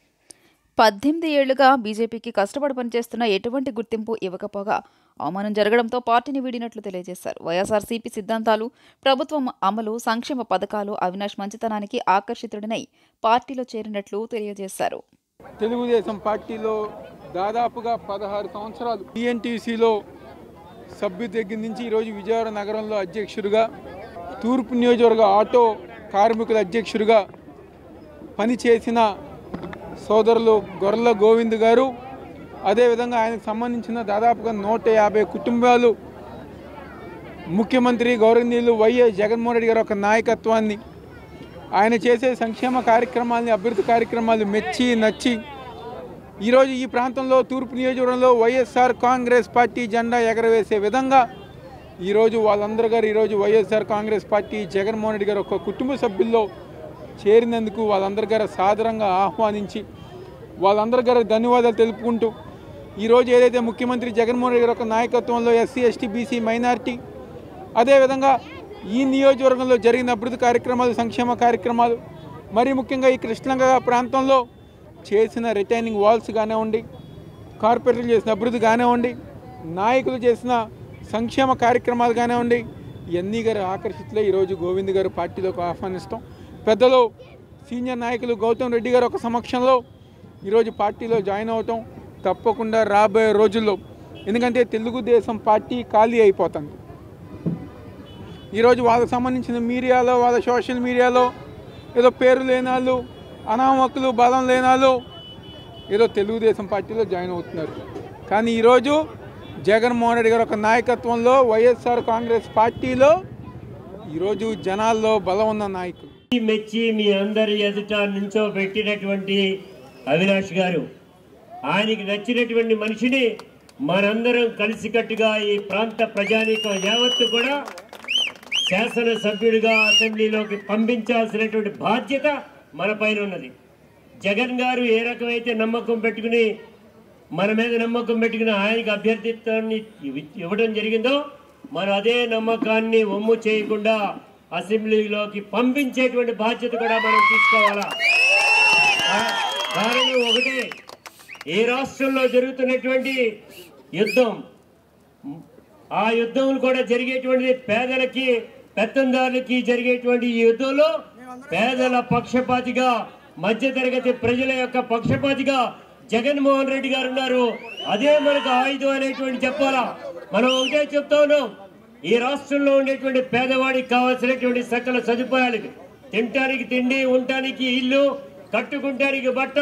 18 ఏళ్లుగా బీజేపీకి కష్టపడి పనిచేస్తున్న ఎటువంటి గుర్తింపు ఇవ్వకపోగా అవమానం జరగడంతో పార్టీని వీడినట్లు తెలియజేశారు. వైఎస్ఆర్సీపీ సిద్ధాంతాలు, ప్రభుత్వం అమలు, సంక్షేమ పథకాలు అవినాష్ మంచితనానికి ఆకర్షితుడినై పార్టీలో చేరినట్లు తెలియజేశారు. తెలుగుదేశం పార్టీలో దాదాపుగా 16 సంవత్సరాలు టీఎన్టీసీలో సభ్యు దగ్గర నుంచి ఈరోజు విజయవాడ నగరంలో అధ్యక్షుడిగా, తూర్పు నియోజకవర్గ ఆటో కార్మికుల అధ్యక్షుడిగా పనిచేసిన సోదరులు గొర్ల గోవింద్ గారు, అదేవిధంగా ఆయనకు సంబంధించిన దాదాపుగా 150 కుటుంబాలు ముఖ్యమంత్రి గౌరవనీయులు వైఎస్ జగన్మోహన్ రెడ్డి గారు ఒక నాయకత్వాన్ని, ఆయన చేసే సంక్షేమ కార్యక్రమాలని, అభివృద్ధి కార్యక్రమాలు మెచ్చి నచ్చి ఈరోజు ఈ ప్రాంతంలో తూర్పు నియోజకవర్గంలో వైఎస్ఆర్ కాంగ్రెస్ పార్టీ జెండా ఎగరవేసే విధంగా ఈరోజు వాళ్ళందరూ గారు ఈరోజు వైఎస్ఆర్ కాంగ్రెస్ పార్టీ జగన్మోహన్ రెడ్డి గారు ఒక కుటుంబ సభ్యుల్లో చేరినందుకు వాళ్ళందరి గారు సాదరంగా ఆహ్వానించి వాళ్ళందరి గారు ధన్యవాదాలు తెలుపుకుంటూ ఈరోజు ఏదైతే ముఖ్యమంత్రి జగన్మోహన్ రెడ్డి గారు ఒక నాయకత్వంలో ఎస్సీ, ఎస్టీ, బీసీ, మైనారిటీ, అదేవిధంగా ఈ నియోజకవర్గంలో జరిగిన అభివృద్ధి కార్యక్రమాలు, సంక్షేమ కార్యక్రమాలు, మరి ముఖ్యంగా ఈ కృష్ణలంక ప్రాంతంలో చేసిన రిటైనింగ్ వాల్స్ కానివ్వండి, కార్పొరేటర్లు చేసిన అభివృద్ధి కానివ్వండి, నాయకులు చేసిన సంక్షేమ కార్యక్రమాలు కానివ్వండి, ఇవన్నీ గారు ఆకర్షితులే ఈరోజు గోవింద్ గారు పార్టీలోకి ఆహ్వానిస్తాం. పెద్దలు సీనియర్ నాయకులు గౌతమ్ రెడ్డి గారు ఒక సమక్షంలో ఈరోజు పార్టీలో జాయిన్ అవటం తప్పకుండా రాబోయే రోజుల్లో, ఎందుకంటే తెలుగుదేశం పార్టీ ఖాళీ అయిపోతుంది. ఈరోజు వాళ్ళకు సంబంధించిన మీడియాలో, వాళ్ళ సోషల్ మీడియాలో ఏదో పేరు లేనాళ్ళు, అనామకులు, బలం లేనాళ్ళు ఏదో తెలుగుదేశం పార్టీలో జాయిన్ అవుతున్నారు. కానీ ఈరోజు జగన్మోహన్ రెడ్డి గారు ఒక నాయకత్వంలో వైఎస్ఆర్ కాంగ్రెస్ పార్టీలో ఈరోజు జనాల్లో బలం ఉన్న నాయకులు. మెచ్చి మీ అందరి ఎదుట నుంచో పెట్టినటువంటి అవినాష్ గారు, ఆయనకి నచ్చినటువంటి మనిషిని మనందరం కలిసికట్టుగా ఈ ప్రాంత ప్రజానీకం యావత్తు కూడా శాసనసభ్యుడిగా అసెంబ్లీలోకి పంపించాల్సినటువంటి బాధ్యత మన పైన ఉన్నది. జగన్ గారు ఏ రకమైతే నమ్మకం పెట్టుకుని మన మీద నమ్మకం పెట్టుకుని ఆయనకి అభ్యర్థిత్వాన్ని ఇవ్వడం జరిగిందో, మనం అదే నమ్మకాన్ని ఒమ్ము చేయకుండా అసెంబ్లీలోకి పంపించేటువంటి బాధ్యత కూడా మనం తీసుకోవాలా. కారణం ఒకటే, ఏ రాష్ట్రంలో జరుగుతున్నటువంటి యుద్ధం, ఆ యుద్ధం కూడా జరిగేటువంటిది పేదలకి, పెత్తందారులకి జరిగేటువంటి ఈ యుద్ధంలో పేదల పక్షపాతిగా, మధ్యతరగతి ప్రజల యొక్క పక్షపాతిగా జగన్మోహన్ రెడ్డి గారు ఉన్నారు. అదే మనకు ఆయుధం అనేటువంటి చెప్పాలా. మనం ఒకటే చెప్తా ఉన్నాం, ఈ రాష్ట్రంలో ఉండేటువంటి పేదవాడికి కావాల్సినటువంటి సకల సదుపాయాలకి, తినటానికి తిండి, ఉండటానికి ఇల్లు, కట్టుకుంటానికి బట్ట,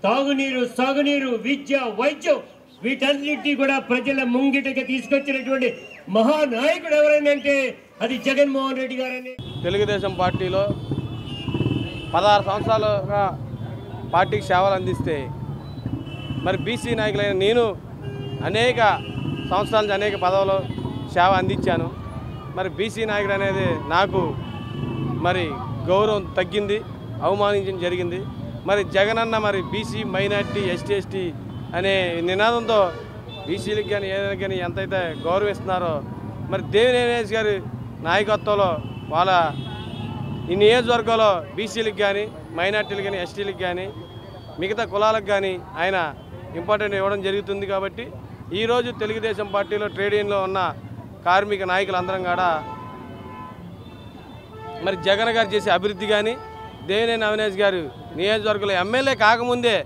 తాగునీరు, సాగునీరు, విద్య, వైద్యం, వీటన్నిటి కూడా ప్రజల ముంగిటకి తీసుకొచ్చినటువంటి మహానాయకుడు ఎవరైనా అది జగన్మోహన్ రెడ్డి గారని. తెలుగుదేశం పార్టీలో 16 సంవత్సరాలుగా పార్టీకి సేవలు అందిస్తే, మరి బీసీ నాయకులైన నేను అనేక సంవత్సరాల నుంచి అనేక పదవులు సేవ అందించాను. మరి బీసీ నాయకుడు అనేది నాకు మరి గౌరవం తగ్గింది, అవమానించడం జరిగింది. మరి జగనన్న మరి బీసీ మైనార్టీ ఎస్టీ అనే నినాదంతో బీసీలకు కానీ ఏదైనా కానీ ఎంతైతే గౌరవిస్తున్నారో మరి దేవినేని గారి నాయకత్వంలో వాళ్ళ ఈ నియోజకవర్గంలో బీసీలకు కానీ మైనార్టీలకు కానీ ఎస్టీలకు కానీ మిగతా కులాలకు కానీ ఆయన ఇంపార్టెంట్ ఇవ్వడం జరుగుతుంది. కాబట్టి ఈరోజు తెలుగుదేశం పార్టీలో ట్రేడ్ యూనియన్లో ఉన్న కార్మిక నాయకులందరం కూడా మరి జగన్ గారు చేసే అభివృద్ధి కానీ దేవినేని అవినాష్ గారు నియోజకవర్గంలో ఎమ్మెల్యే కాకముందే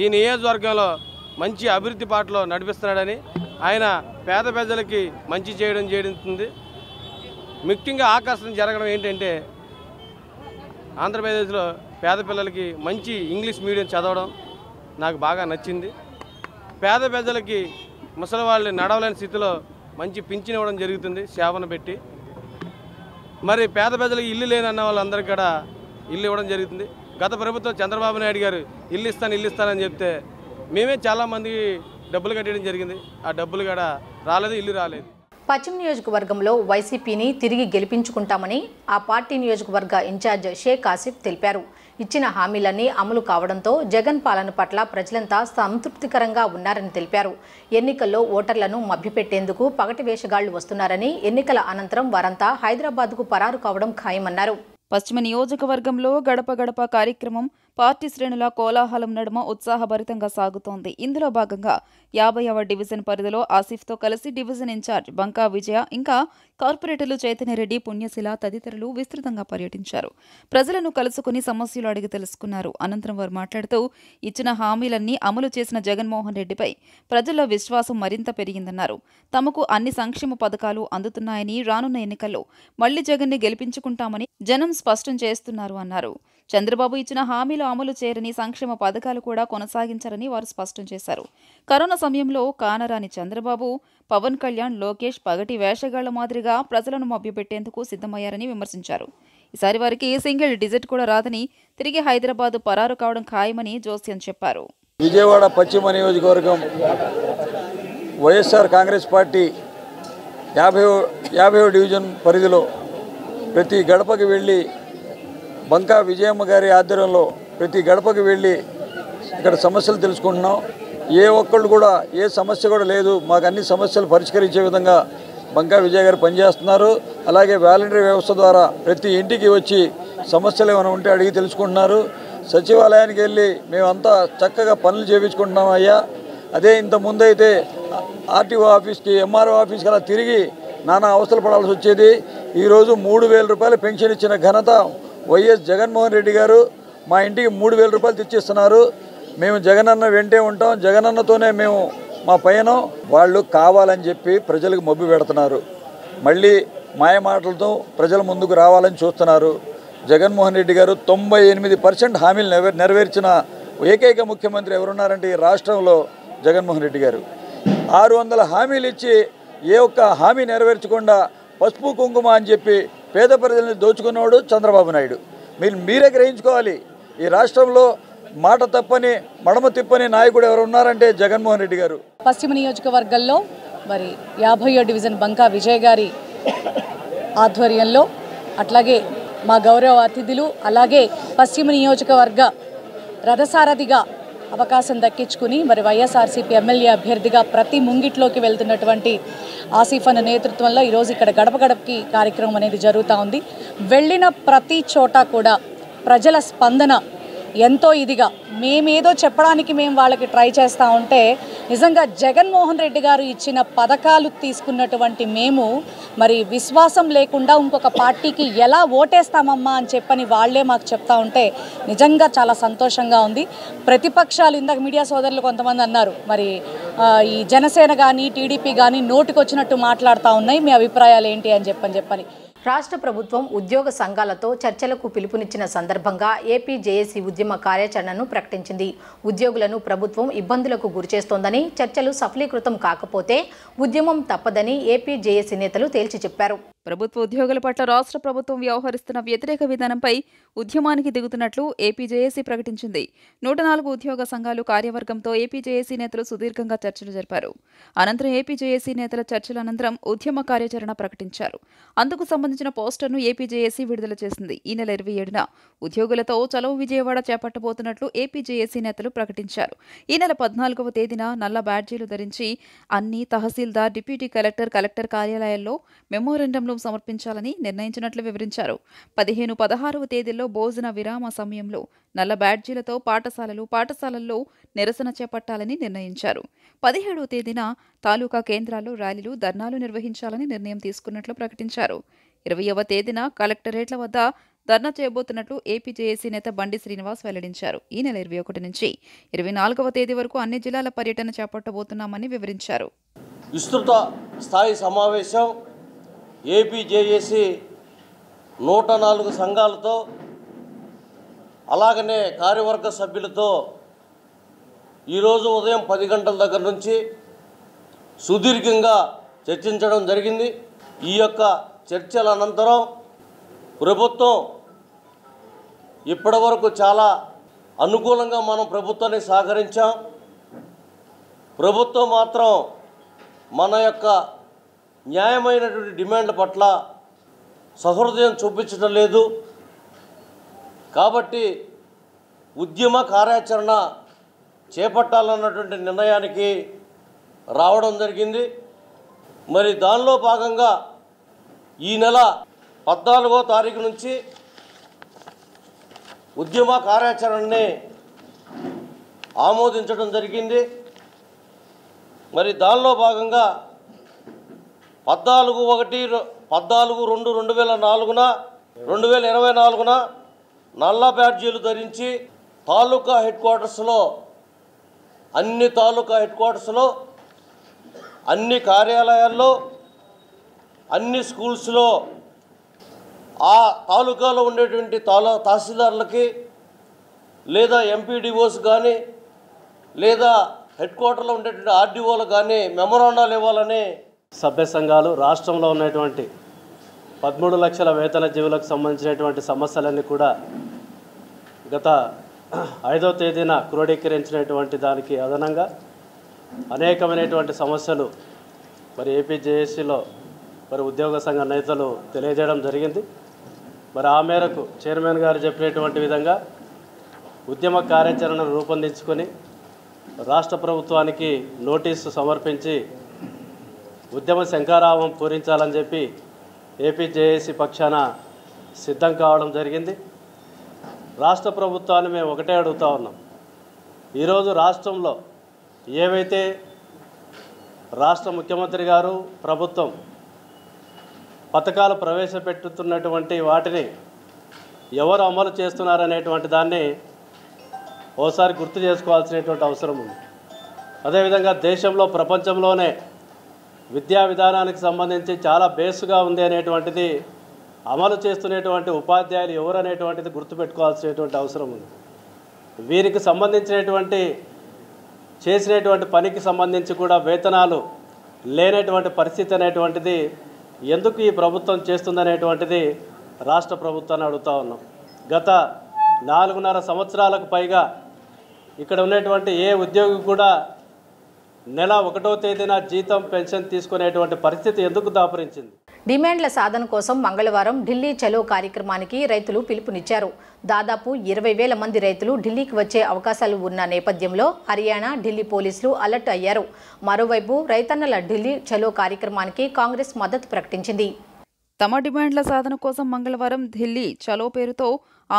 ఈ నియోజకవర్గంలో మంచి అభివృద్ధి బాటలో నడిపిస్తున్నాడని, ఆయన పేద ప్రజలకి మంచి జరుగుతుంది. ముఖ్యంగా ఆకర్షణ జరగడం ఏంటంటే ఆంధ్రప్రదేశ్లో పేద పిల్లలకి మంచి ఇంగ్లీష్ మీడియం చదవడం నాకు బాగా నచ్చింది. పేద ప్రజలకి ముసలి వాళ్ళు నడవలేని స్థితిలో మంచి పింఛన్ ఇవ్వడం జరుగుతుంది సేవను పెట్టి. మరి పేద ప్రజలకు ఇల్లు లేనన్న వాళ్ళందరికీ కూడా ఇల్లు ఇవ్వడం జరుగుతుంది. గత ప్రభుత్వం చంద్రబాబు నాయుడు గారు ఇల్లు ఇస్తానని చెప్తే మేమే చాలామంది డబ్బులు కట్టడం జరిగింది. ఆ డబ్బులు కూడా రాలేదు, ఇల్లు రాలేదు. పశ్చిమ నియోజకవర్గంలో వైసీపీని తిరిగి గెలిపించుకుంటామని ఆ పార్టీ నియోజకవర్గ ఇన్ఛార్జ్ షేక్ ఆసిఫ్ తెలిపారు. ఇచ్చిన హామీలన్నీ అమలు కావడంతో జగన్ పాలన పట్ల ప్రజలంతా సంతృప్తికరంగా ఉన్నారని తెలిపారు. ఎన్నికల్లో ఓటర్లను మభ్యపెట్టేందుకు పగటి వేషగాళ్లు వస్తున్నారని, ఎన్నికల అనంతరం వారంతా హైదరాబాద్కు పరారు కావడం ఖాయమన్నారు. పశ్చిమ నియోజకవర్గంలో గడప గడప కార్యక్రమం పార్టీ శ్రేణుల కోలాహలం నడుమ ఉత్సాహభరితంగా సాగుతోంది. ఇందులో భాగంగా 50వ డివిజన్ పరిధిలో ఆసిఫ్తో కలిసి డివిజన్ ఇన్ఛార్జ్ బంకా విజయ, ఇంకా కార్పొరేటర్లు చైతన్యరెడ్డి, పుణ్యశిల తదితరులు విస్తృతంగా పర్యటించారు. ప్రజలను కలుసుకుని సమస్యలు అడిగి తెలుసుకున్నారు. అనంతరం వారు మాట్లాడుతూ ఇచ్చిన హామీలన్నీ అమలు చేసిన జగన్మోహన్ రెడ్డిపై ప్రజల్లో విశ్వాసం మరింత పెరిగిందన్నారు. తమకు అన్ని సంక్షేమ పథకాలు అందుతున్నాయని, రానున్న ఎన్నికల్లో మళ్లీ జగన్ని గెలిపించుకుంటామని జనం స్పష్టం చేస్తున్నారు అన్నారు. చంద్రబాబు ఇచ్చిన హామీలు అమలు చేయరని, సంక్షేమ పథకాలు కూడా కొనసాగించారని వారు స్పష్టం చేశారు. కరోనా సమయంలో కానరాని చంద్రబాబు, పవన్ కళ్యాణ్, లోకేష్ పగటి వేషగాళ్ల మాదిరిగా ప్రజలను మభ్యపెట్టేందుకు సిద్ధమయ్యారని విమర్శించారు. ఈసారి వారికి సింగిల్ డిజిట్ కూడా రాదని, తిరిగి హైదరాబాద్ పరారు కావడం ఖాయమని జోస్యం చెప్పారు. విజయవాడ పశ్చిమ నియోజకవర్గం వైఎస్ఆర్ కాంగ్రెస్ పార్టీ 50వ డివిజన్ పరిధిలో ప్రతి గడపకి వెళ్ళి బంకా విజయమ్మ గారి ఆధ్వర్యంలో ప్రతి గడపకి వెళ్ళి ఇక్కడ సమస్యలు తెలుసుకుంటున్నాం. ఏ ఒక్కళ్ళు కూడా ఏ సమస్య కూడా లేదు, మాకు అన్ని సమస్యలు పరిష్కరించే విధంగా బంకా విజయ్ గారు పనిచేస్తున్నారు. అలాగే వాలంటరీ వ్యవస్థ ద్వారా ప్రతి ఇంటికి వచ్చి సమస్యలు ఏమైనా ఉంటే అడిగి తెలుసుకుంటున్నారు. సచివాలయానికి వెళ్ళి మేమంతా చక్కగా పనులు చేయించుకుంటున్నాం అయ్యా. అదే ఇంత ముందైతే ఆర్టీఓ ఆఫీస్కి, ఎంఆర్ఓ ఆఫీస్కి అలా తిరిగి నానా అవస్థలు పడాల్సి వచ్చేది. ఈరోజు 3,000 రూపాయలు పెన్షన్ ఇచ్చిన ఘనత వైఎస్ జగన్మోహన్ రెడ్డి గారు. మా ఇంటికి 3,000 రూపాయలు తెచ్చిస్తున్నారు. మేము జగనన్న వెంటే ఉంటాం, జగనన్నతోనే మేము మా పయనం. వాళ్ళు కావాలని చెప్పి ప్రజలకు మబ్బు పెడుతున్నారు. మళ్ళీ మాయ మాటలతో ప్రజల ముందుకు రావాలని చూస్తున్నారు. జగన్మోహన్ రెడ్డి గారు 98% హామీలు నెరవేర్చిన ఏకైక ముఖ్యమంత్రి ఎవరున్నారంటే ఈ రాష్ట్రంలో జగన్మోహన్ రెడ్డి గారు. 600 హామీలు ఇచ్చి ఏ ఒక్క హామీ నెరవేర్చకుండా పసుపు కుంకుమ అని చెప్పి పేద ప్రజల్ని దోచుకున్నవాడు చంద్రబాబు నాయుడు. మీరే గ్రహించుకోవాలి, ఈ రాష్ట్రంలో మాట తప్పని మడమ తిప్పని నాయకుడు ఎవరు ఉన్నారంటే జగన్మోహన్ రెడ్డి గారు. పశ్చిమ నియోజకవర్గంలో మరి 50వ డివిజన్ బంకా విజయ్ గారి ఆధ్వర్యంలో, అట్లాగే మా గౌరవ అతిథులు, అలాగే పశ్చిమ నియోజకవర్గ రథసారథిగా అవకాశం దక్కించుకుని మరి వైఎస్ఆర్సీపీ ఎమ్మెల్యే అభ్యర్థిగా ప్రతి ముంగిట్లోకి వెళ్తున్నటువంటి ఆసిఫ్ అన్న నేతృత్వంలో ఈరోజు ఇక్కడ గడప గడపకి కార్యక్రమం అనేది జరుగుతూ ఉంది. వెళ్ళిన ప్రతి చోట కూడా ప్రజల స్పందన ఎంతో ఇదిగా, మేమేదో చెప్పడానికి మేము వాళ్ళకి ట్రై చేస్తూ ఉంటే నిజంగా జగన్మోహన్ రెడ్డి గారు ఇచ్చిన పథకాలు తీసుకున్నటువంటి మేము మరి విశ్వాసం లేకుండా ఇంకొక పార్టీకి ఎలా ఓటేస్తామమ్మా అని చెప్పని వాళ్లే మాకు చెప్తా ఉంటే నిజంగా చాలా సంతోషంగా ఉంది. ప్రతిపక్షాలు, ఇందాక మీడియా సోదరులు కొంతమంది అన్నారు, మరి ఈ జనసేన కానీ టీడీపీ కానీ నోటికొచ్చినట్టు మాట్లాడుతూ ఉన్నాయి, మీ అభిప్రాయాలు ఏంటి అని చెప్పని. రాష్ట్ర ప్రభుత్వం ఉద్యోగ సంఘాలతో చర్చలకు పిలుపునిచ్చిన సందర్భంగా ఏపీ జేఏసీ ఉద్యమ కార్యాచరణను ప్రకటించింది. ఉద్యోగులను ప్రభుత్వం ఇబ్బందులకు గురిచేస్తోందని, చర్చలు సఫలీకృతం కాకపోతే ఉద్యమం తప్పదని ఏపీ జేఏసీ నేతలు తేల్చి చెప్పారు. ప్రభుత్వ ఉద్యోగుల పట్ల రాష్ట్ర ప్రభుత్వం వ్యవహరిస్తున్న వ్యతిరేక విధానంపై ఉద్యమానికి దిగుతున్నట్లు ఏపీజేఏసీ ప్రకటించింది. 104 ఉద్యోగ సంఘాలు కార్యవర్గంతో ఏపీజేఏసీ నేతలు సుదీర్ఘంగా చర్చలు జరిపారు. అనంతరం ఏపీజేఏసీ నేతల చర్చల అనంతరం ఉద్యమ కార్యాచరణ ప్రకటించారు. అందుకు సంబంధించిన పోస్టర్ను ఏపీజేఏసీ విడుదల చేసింది. ఈ నెల 27న ఉద్యోగులతో చలో విజయవాడ చేపట్టబోతున్నట్లు ఏపీజేఏసీ నేతలు ప్రకటించారు. ఈ నెల 14వ తేదీన నల్ల బ్యాడ్జీలు ధరించి అన్ని తహసీల్దార్, డిప్యూటీ కలెక్టర్, కలెక్టర్ కార్యాలయాల్లో మెమోరాండంలు సమర్పించాలని నిర్ణయించినట్లు వివరించారు. 15, 16వ తేదీల్లో భోజన విరామ సమయంలో నల్ల బ్యాడ్జీలతో పాఠశాలల్లో నిరసన చేపట్టాలని నిర్ణయించారు. 17వ తేదీన తాలూకా కేంద్రాల్లో ర్యాలీలు, ధర్నాలు నిర్వహించాలని నిర్ణయం తీసుకున్నట్లు ప్రకటించారు. 20వ తేదీన కలెక్టరేట్ల వద్ద ధర్నా చేయబోతున్నట్లు ఏపీజేఏసీ నేత బండి శ్రీనివాస్ వెల్లడించారు. ఈ నెల 21 నుంచి 24వ తేదీ వరకు అన్ని జిల్లాల పర్యటన చేపట్టబోతున్నామని వివరించారు. విస్తృత స్థాయి సమావేశం ఏపీజేఏసీ 104 సంఘాలతో అలాగనే కార్యవర్గ సభ్యులతో ఈరోజు ఉదయం 10 గంటల దగ్గర నుంచి సుదీర్ఘంగా చర్చించడం జరిగింది. ఈ యొక్క చర్చల అనంతరం ప్రభుత్వం ఇప్పటివరకు చాలా అనుకూలంగా మనం ప్రభుత్వాన్ని సహకరించాం. ప్రభుత్వం మాత్రం మన యొక్క న్యాయమైనటువంటి డిమాండ్ల పట్ల సహృదయం చూపించడం లేదు. కాబట్టి ఉద్యమ కార్యాచరణ చేపట్టాలన్నటువంటి నిర్ణయానికి రావడం జరిగింది. మరి దానిలో భాగంగా ఈ నెల 14వ తారీఖు నుంచి ఉద్యమ కార్యాచరణని ఆమోదించడం జరిగింది. మరి దానిలో భాగంగా 14/2/2024న నల్ల బ్యాడ్జీలు ధరించి తాలూకా హెడ్ క్వార్టర్స్లో అన్ని అన్ని కార్యాలయాల్లో, అన్ని స్కూల్స్లో ఆ తాలూకాలో ఉండేటువంటి తహసీల్దార్లకి లేదా ఎంపీడీఓస్ కానీ లేదా హెడ్ క్వార్టర్లో ఉండేటువంటి ఆర్డీఓలకు కానీ మెమోరాండాలు ఇవ్వాలని సభ్య సంఘాలు రాష్ట్రంలో ఉన్నటువంటి 13 లక్షల వేతన జీవులకు సంబంధించినటువంటి సమస్యలన్నీ కూడా గత 5వ తేదీన క్రోడీకరించినటువంటి దానికి అదనంగా అనేకమైనటువంటి సమస్యలు మరి ఏపీజేఏసీలో మరి ఉద్యోగ సంఘ నేతలు తెలియజేయడం జరిగింది. మరి ఆ మేరకు చైర్మన్ గారు చెప్పినటువంటి విధంగా ఉద్యమ కార్యాచరణను రూపొందించుకొని రాష్ట్ర ప్రభుత్వానికి నోటీసు సమర్పించి ఉద్యమ శంఖారావం పూరించాలని చెప్పి ఏపీజేఏసీ పక్షాన సిద్ధం కావడం జరిగింది. రాష్ట్ర ప్రభుత్వాన్ని మేము ఒకటే అడుగుతూ ఉన్నాం. ఈరోజు రాష్ట్రంలో ఏవైతే రాష్ట్ర ముఖ్యమంత్రి గారు ప్రభుత్వం పథకాలు ప్రవేశపెట్టుతున్నటువంటి వాటిని ఎవరు అమలు చేస్తున్నారనేటువంటి దాన్ని ఓసారి గుర్తు చేసుకోవాల్సినటువంటి అవసరం ఉంది. అదేవిధంగా దేశంలో ప్రపంచంలోనే విద్యా విధానానికి సంబంధించి చాలా బేస్గా ఉంది అనేటువంటిది అమలు చేస్తున్నటువంటి ఉపాధ్యాయులు ఎవరు అనేటువంటిది గుర్తుపెట్టుకోవాల్సినటువంటి అవసరం ఉంది. వీరికి సంబంధించినటువంటి చేసినటువంటి పనికి సంబంధించి కూడా వేతనాలు లేనటువంటి పరిస్థితి అనేటువంటిది ఎందుకు ఈ ప్రభుత్వం చేస్తుందనేటువంటిది రాష్ట్ర ప్రభుత్వాన్ని అడుగుతూ ఉన్నాం. గత 4.5 సంవత్సరాలకు పైగా ఇక్కడ ఉన్నటువంటి ఏ ఉద్యోగి కూడా నెల 1వ తేదీన జీతం, పెన్షన్ తీసుకునేటువంటి పరిస్థితి ఎందుకు దాపురించింది? డిమాండ్ల సాధన కోసం మంగళవారం ఢిల్లీ చలో కార్యక్రమానికి రైతులు పిలుపునిచ్చారు. దాదాపు 20,000 మంది రైతులు ఢిల్లీకి వచ్చే అవకాశాలు ఉన్న నేపథ్యంలో హర్యానా, ఢిల్లీ పోలీసులు అలర్ట్ అయ్యారు. మరోవైపు రైతన్నల ఢిల్లీ చలో కార్యక్రమానికి కాంగ్రెస్ మద్దతు ప్రకటించింది. తమ డిమాండ్ల సాధన కోసం మంగళవారం ఢిల్లీ చలో పేరుతో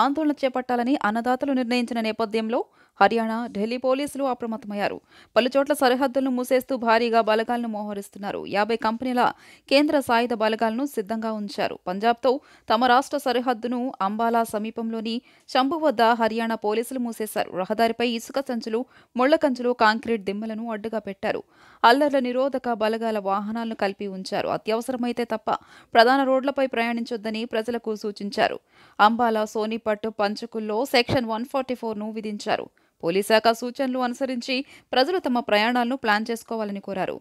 ఆందోళన చేపట్టాలని అన్నదాతలు నిర్ణయించిన నేపథ్యంలో హర్యానా, ఢిల్లీ పోలీసులు అప్రమత్తమయ్యారు. పలుచోట్ల సరిహద్దులను మూసేస్తూ భారీగా బలగాలను మోహరిస్తున్నారు. 50 కంపెనీల కేంద్ర సాయుధ బలగాలను సిద్ధంగా ఉంచారు. పంజాబ్తో తమ రాష్ట్ర సరిహద్దును అంబాలా సమీపంలోని చంబు వద్ద హర్యానా పోలీసులు మూసేశారు. రహదారిపై ఇసుక సంచులు, ముళ్ల కంచులు, కాంక్రీట్ దిమ్మలను అడ్డుగా పెట్టారు. అల్లర్ల నిరోధక బలగాల వాహనాలను కలిపి ఉంచారు. అత్యవసరమైతే తప్ప ప్రధాన రోడ్లపై ప్రయాణించొద్దని ప్రజలకు సూచించారు. అంబాలా, సోనిపట్, పంచకుల్లో సెక్షన్ 144ను విధించారు. పోలీస్ శాఖ సూచనలు అనుసరించి ప్రజలు తమ ప్రయాణాలను ప్లాన్ చేసుకోవాలని కోరారు.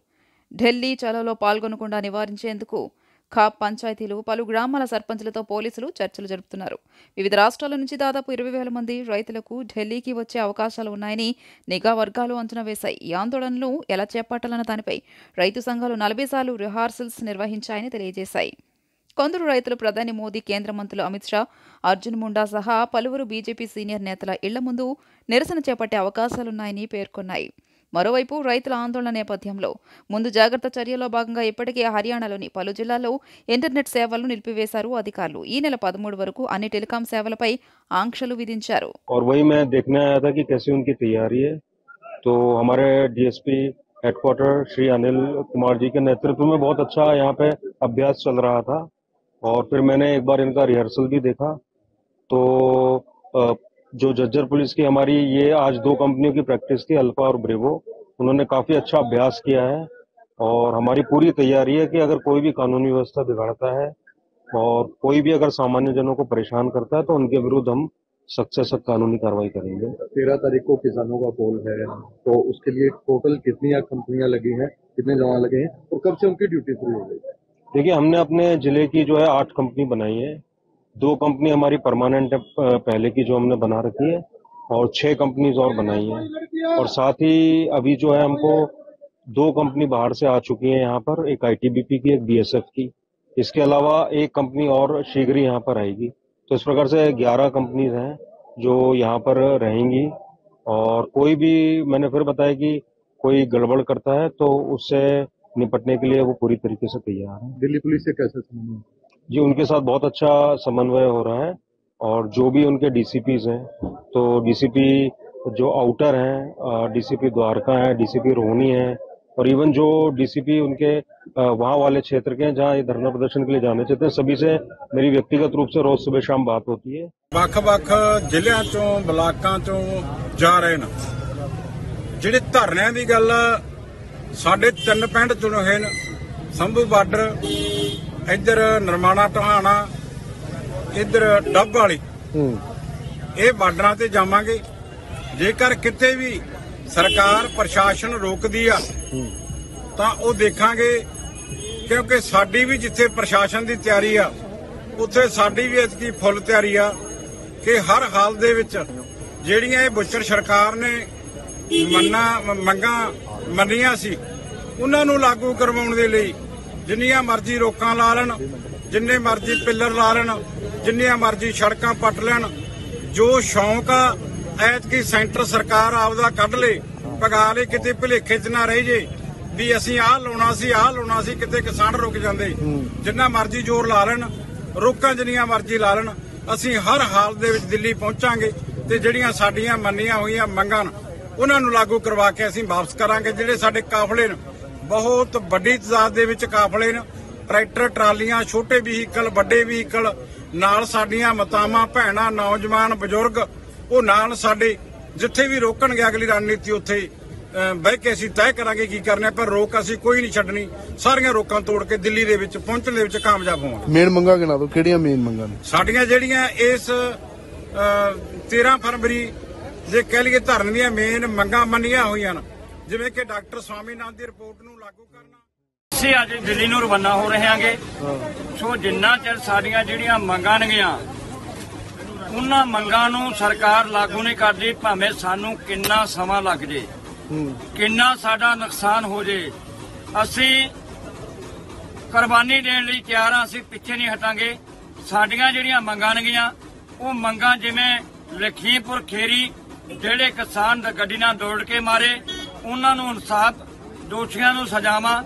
ఢిల్లీ చలోలో పాల్గొనకుండా నివారించేందుకు ఖాప్ పంచాయతీలు, పలు గ్రామాల సర్పంచులతో పోలీసులు చర్చలు జరుపుతున్నారు. వివిధ రాష్ట్రాల నుంచి దాదాపు 20,000 మంది రైతులకు ఢిల్లీకి వచ్చే అవకాశాలు ఉన్నాయని నిఘా వర్గాలు అంచనా వేశాయి. ఈ ఆందోళనలు ఎలా చేపట్టాలన్న దానిపై రైతు సంఘాలు 40 సార్లు రిహార్సల్స్ నిర్వహించాయని తెలియజేశాయి. కొందరు రైతులు ప్రధాని మోదీ, కేంద్ర మంత్రులు అమిత్ షా, అర్జున్ ముండా సహా పలువురు బీజేపీ సీనియర్ నేతల ఇళ్ల ముందు నిరసన చేపట్టే అవకాశాలున్నాయని పేర్కొన్నాయి. మరోవైపు రైతుల ఆందోళన నేపథ్యంలో ముందు జాగ్రత్త చర్యలో భాగంగా ఇప్పటికే హర్యానాలోని పలు జిల్లాల్లో ఇంటర్నెట్ సేవలను నిలిపివేశారు అధికారులు. ఈ నెల 13 వరకు అన్ని టెలికాం సేవలపై ఆంక్షలు విధించారు. और वही मैं देखने आया था कि कैसी उनकी तैयारी है। तो हमारे डीएसपी हेडक्वार्टर श्री अनिल कुमार जी के नेतृत्व में बहुत अच्छा यहाँ पे अभ्यास चल रहा था। और फिर मैंने एक बार इनका रिहर्सल भी देखा। तो जो जज्जर पुलिस की हमारी ये आज 2 कंपनियों की प्रैक्टिस थी, अल्फा और ब्रेवो, उन्होंने काफी अच्छा अभ्यास किया है। और हमारी पूरी तैयारी है कि अगर कोई भी कानूनी व्यवस्था बिगाड़ता है और कोई भी अगर सामान्य जनों को परेशान करता है तो उनके विरुद्ध हम सख्त से सख्त कानूनी कार्रवाई करेंगे। 13 तारीख को किसानों का पोल है, तो उसके लिए टोटल कितनी कंपनियां लगी हैं, कितने जवान लगे हैं और कब से उनकी ड्यूटी शुरू हो गई? देखिए, हमने अपने जिले की जो है 8 कंपनी बनाई है। 2 कंपनी हमारी परमानेंट है पहले की जो हमने बना रखी है, और 6 कंपनीज और बनाई है। और साथ ही अभी जो है हमको 2 कंपनी बाहर से आ चुकी है यहाँ पर, एक ITBP की, एक BSF की। इसके अलावा एक कंपनी और शीघ्र ही यहाँ पर आएगी। तो इस प्रकार से 11 कंपनीज हैं जो यहाँ पर रहेंगी। और कोई भी, मैंने फिर बताया कि कोई गड़बड़ करता है तो उससे निपटने के लिए वो पूरी तरीके से तैयार है। दिल्ली पुलिस से कैसे समन्वय? जी, उनके साथ बहुत अच्छा समन्वय हो रहा है। और जो भी उनके DCPs हैं, तो DCP जो आउटर हैं, DCP द्वारका है, DCP रोहनी है, और इवन जो DCP उनके वहाँ वाले क्षेत्र के हैं जहाँ ये धरना प्रदर्शन के लिए जाने चाहते हैं, सभी से मेरी व्यक्तिगत रूप से रोज सुबह शाम बात होती है। ਵੱਖ-ਵੱਖ ਜ਼ਿਲ੍ਹਿਆਂ ਚੋਂ, ਬਲਾਕਾਂ ਚੋਂ ਜਾ ਰਹੇ ਨੇ। ਜਿਹੜੇ ਧਰਨਿਆਂ ਦੀ ਗੱਲ, ਸਾਡੇ 3 ਪਿੰਡ ਚੁਣੇ ਹੋਏ ਨੇ, ਸੰਭੂ ਬਾਰਡਰ, ਇੱਧਰ ਨਰਮਾਣਾ ਟਹਾਣਾ, ਇੱਧਰ ਡੱਬ ਵਾਲੀ। ਇਹ ਬਾਰਡਰਾਂ ਤੇ ਜਾਵਾਂਗੇ। ਜੇਕਰ ਕਿਤੇ ਵੀ ਸਰਕਾਰ ਪ੍ਰਸ਼ਾਸਨ ਰੋਕਦੀ ਆ ਤਾਂ ਉਹ ਦੇਖਾਂਗੇ, ਕਿਉਂਕਿ ਸਾਡੀ ਵੀ ਜਿੱਥੇ ਪ੍ਰਸ਼ਾਸਨ ਦੀ ਤਿਆਰੀ ਆ ਉੱਥੇ ਸਾਡੀ ਵੀ ਇਤਕੀ ਫੁੱਲ ਤਿਆਰੀ ਆ ਕਿ ਹਰ ਹਾਲ ਦੇ ਵਿੱਚ ਜਿਹੜੀਆਂ ਇਹ ਬੁੱਚੜ ਸਰਕਾਰ ਨੇ ਮੰਗਾਂ ਮੰਨੀਆਂ ਸੀ ਉਹਨਾਂ ਨੂੰ ਲਾਗੂ ਕਰਵਾਉਣ ਦੇ ਲਈ ਜਿੰਨੀਆਂ ਮਰਜ਼ੀ ਰੋਕਾਂ ਲਾ ਲੈਣ, ਜਿੰਨੇ ਮਰਜ਼ੀ ਪਿੱਲਰ ਲਾ ਲੈਣ, ਜਿੰਨੀਆਂ ਮਰਜ਼ੀ ਸੜਕਾਂ ਪੱਟ ਲੈਣ। ਜੋ ਸ਼ੌਂਕ ਆ ਐਤਕੀ ਸੈਂਟਰ ਸਰਕਾਰ ਆਪਦਾ ਕੱਢ ਲੇ, ਪਗਾ ਲੇ, ਕਿਤੇ ਭੁਲੇਖੇ 'ਚ ਨਾ ਰਹਿ ਜੇ ਵੀ ਅਸੀਂ ਆਹ ਲਾਉਣਾ ਸੀ, ਕਿਤੇ ਕਿਸਾਨ ਰੁਕ ਜਾਂਦੇ। ਜਿੰਨਾ ਮਰਜ਼ੀ ਜ਼ੋਰ ਲਾ ਲੈਣ, ਰੋਕਾਂ ਜਿੰਨੀਆਂ ਮਰਜ਼ੀ ਲਾ ਲੈਣ, ਅਸੀਂ ਹਰ ਹਾਲ ਦੇ ਵਿੱਚ ਦਿੱਲੀ ਪਹੁੰਚਾਂਗੇ ਤੇ ਜਿਹੜੀਆਂ ਸਾਡੀਆਂ ਮੰਨੀਆਂ ਹੋਈਆਂ ਮੰਗਾਂ ਉਹਨਾਂ ਨੂੰ ਲਾਗੂ ਕਰਵਾ ਕੇ ਅਸੀਂ ਵਾਪਸ ਕਰਾਂਗੇ। ਜਿਹੜੇ ਸਾਡੇ ਕਾਫਲੇ ਨੇ, ਬਹੁਤ ਵੱਡੀ ਤਾਦਾਦ ਦੇ ਵਿੱਚ ਕਾਫਲੇ ਨੇ, ਟਰੈਕਟਰ, ਟਰਾਲੀਆਂ, ਛੋਟੇ ਵਹੀਕਲ, ਵੱਡੇ ਵਹੀਕਲ, ਨਾਲ ਸਾਡੀਆਂ ਮਾਤਾਵਾਂ, ਭੈਣਾਂ, ਨੌਜਵਾਨ, ਬਜ਼ੁਰਗ, ਉਹ ਨਾਲ ਸਾਡੇ ਜਿੱਥੇ ਵੀ ਰੋਕਣਗੇ ਅਗਲੀ ਰਣਨੀਤੀ ਉੱਥੇ ਬਹਿ ਕੇ ਅਸੀਂ ਤੈਅ ਕਰਾਂਗੇ ਕੀ ਕਰਨਾ। ਪਰ ਰੋਕ ਅਸੀਂ ਕੋਈ ਨਹੀਂ ਛੱਡਣੀ, ਸਾਰੀਆਂ ਰੋਕਾਂ ਤੋੜ ਕੇ ਦਿੱਲੀ ਦੇ ਵਿੱਚ ਪਹੁੰਚਣ ਦੇ ਵਿੱਚ ਕਾਮਯਾਬ ਹੋਵਾਂਗੇ। ਮੇਨ ਮੰਗਾਂ ਗਿਣਾ ਦਿਓ, ਕਿਹੜੀਆਂ ਮੇਨ ਮੰਗਾਂ ਨੇ ਸਾਡੀਆਂ? ਜਿਹੜੀਆਂ ਇਸ 13 ਫਰਵਰੀ ਜੇ ਕਹਿ ਲਈਏ ਧਰਨ ਦੀਆਂ ਮੇਨ ਮੰਗਾਂ ਮੰਨੀਆਂ ਹੋਈਆਂ ਨੇ, ਜਿਵੇਂ ਕਿ ਡਾਕਟਰ ਸਵਾਮੀਨਾਥਨ ਦੀ ਰਿਪੋਰਟ ਨੂੰ ਲਾਗੂ ਕਰਨਾ। ਅਸੀਂ ਅੱਜ ਦਿੱਲੀ ਨੂੰ ਰਵਾਨਾ ਹੋ ਰਹੇ ਹਾਂਗੇ। ਸੋ ਜਿੰਨਾ ਚਿਰ ਸਾਡੀਆਂ ਜਿਹੜੀਆਂ ਮੰਗਾਂ ਨੇਗੀਆਂ ਉਹਨਾਂ ਮੰਗਾਂ ਨੂੰ ਸਰਕਾਰ ਲਾਗੂ ਨਹੀਂ ਕਰਦੀ, ਭਾਵੇਂ ਸਾਨੂੰ ਕਿੰਨਾ ਸਮਾਂ ਲੱਗ ਜੇ, ਕਿੰਨਾ ਸਾਡਾ ਨੁਕਸਾਨ ਹੋ ਜੇ, ਅਸੀਂ ਕੁਰਬਾਨੀ ਦੇਣ ਲਈ ਤਿਆਰ ਹਾਂ। ਅਸੀਂ ਪਿੱਛੇ ਨਹੀਂ ਹਟਾਂਗੇ। ਸਾਡੀਆਂ ਜਿਹੜੀਆਂ ਮੰਗਾਂ ਨੇਗੀਆਂ ਉਹ ਮੰਗਾਂ ਜਿਵੇਂ ਲਖੀਮਪੁਰ ਖੇਰੀ ਜਿਹੜੇ ਕਿਸਾਨ ਗੱਡੀ ਨਾਲ ਦੌੜ ਕੇ ਮਾਰੇ ਉਹਨਾਂ ਨੂੰ ਇਨਸਾਫ, ਦੋਸ਼ੀਆਂ ਨੂੰ ਸਜ਼ਾਵਾਂ।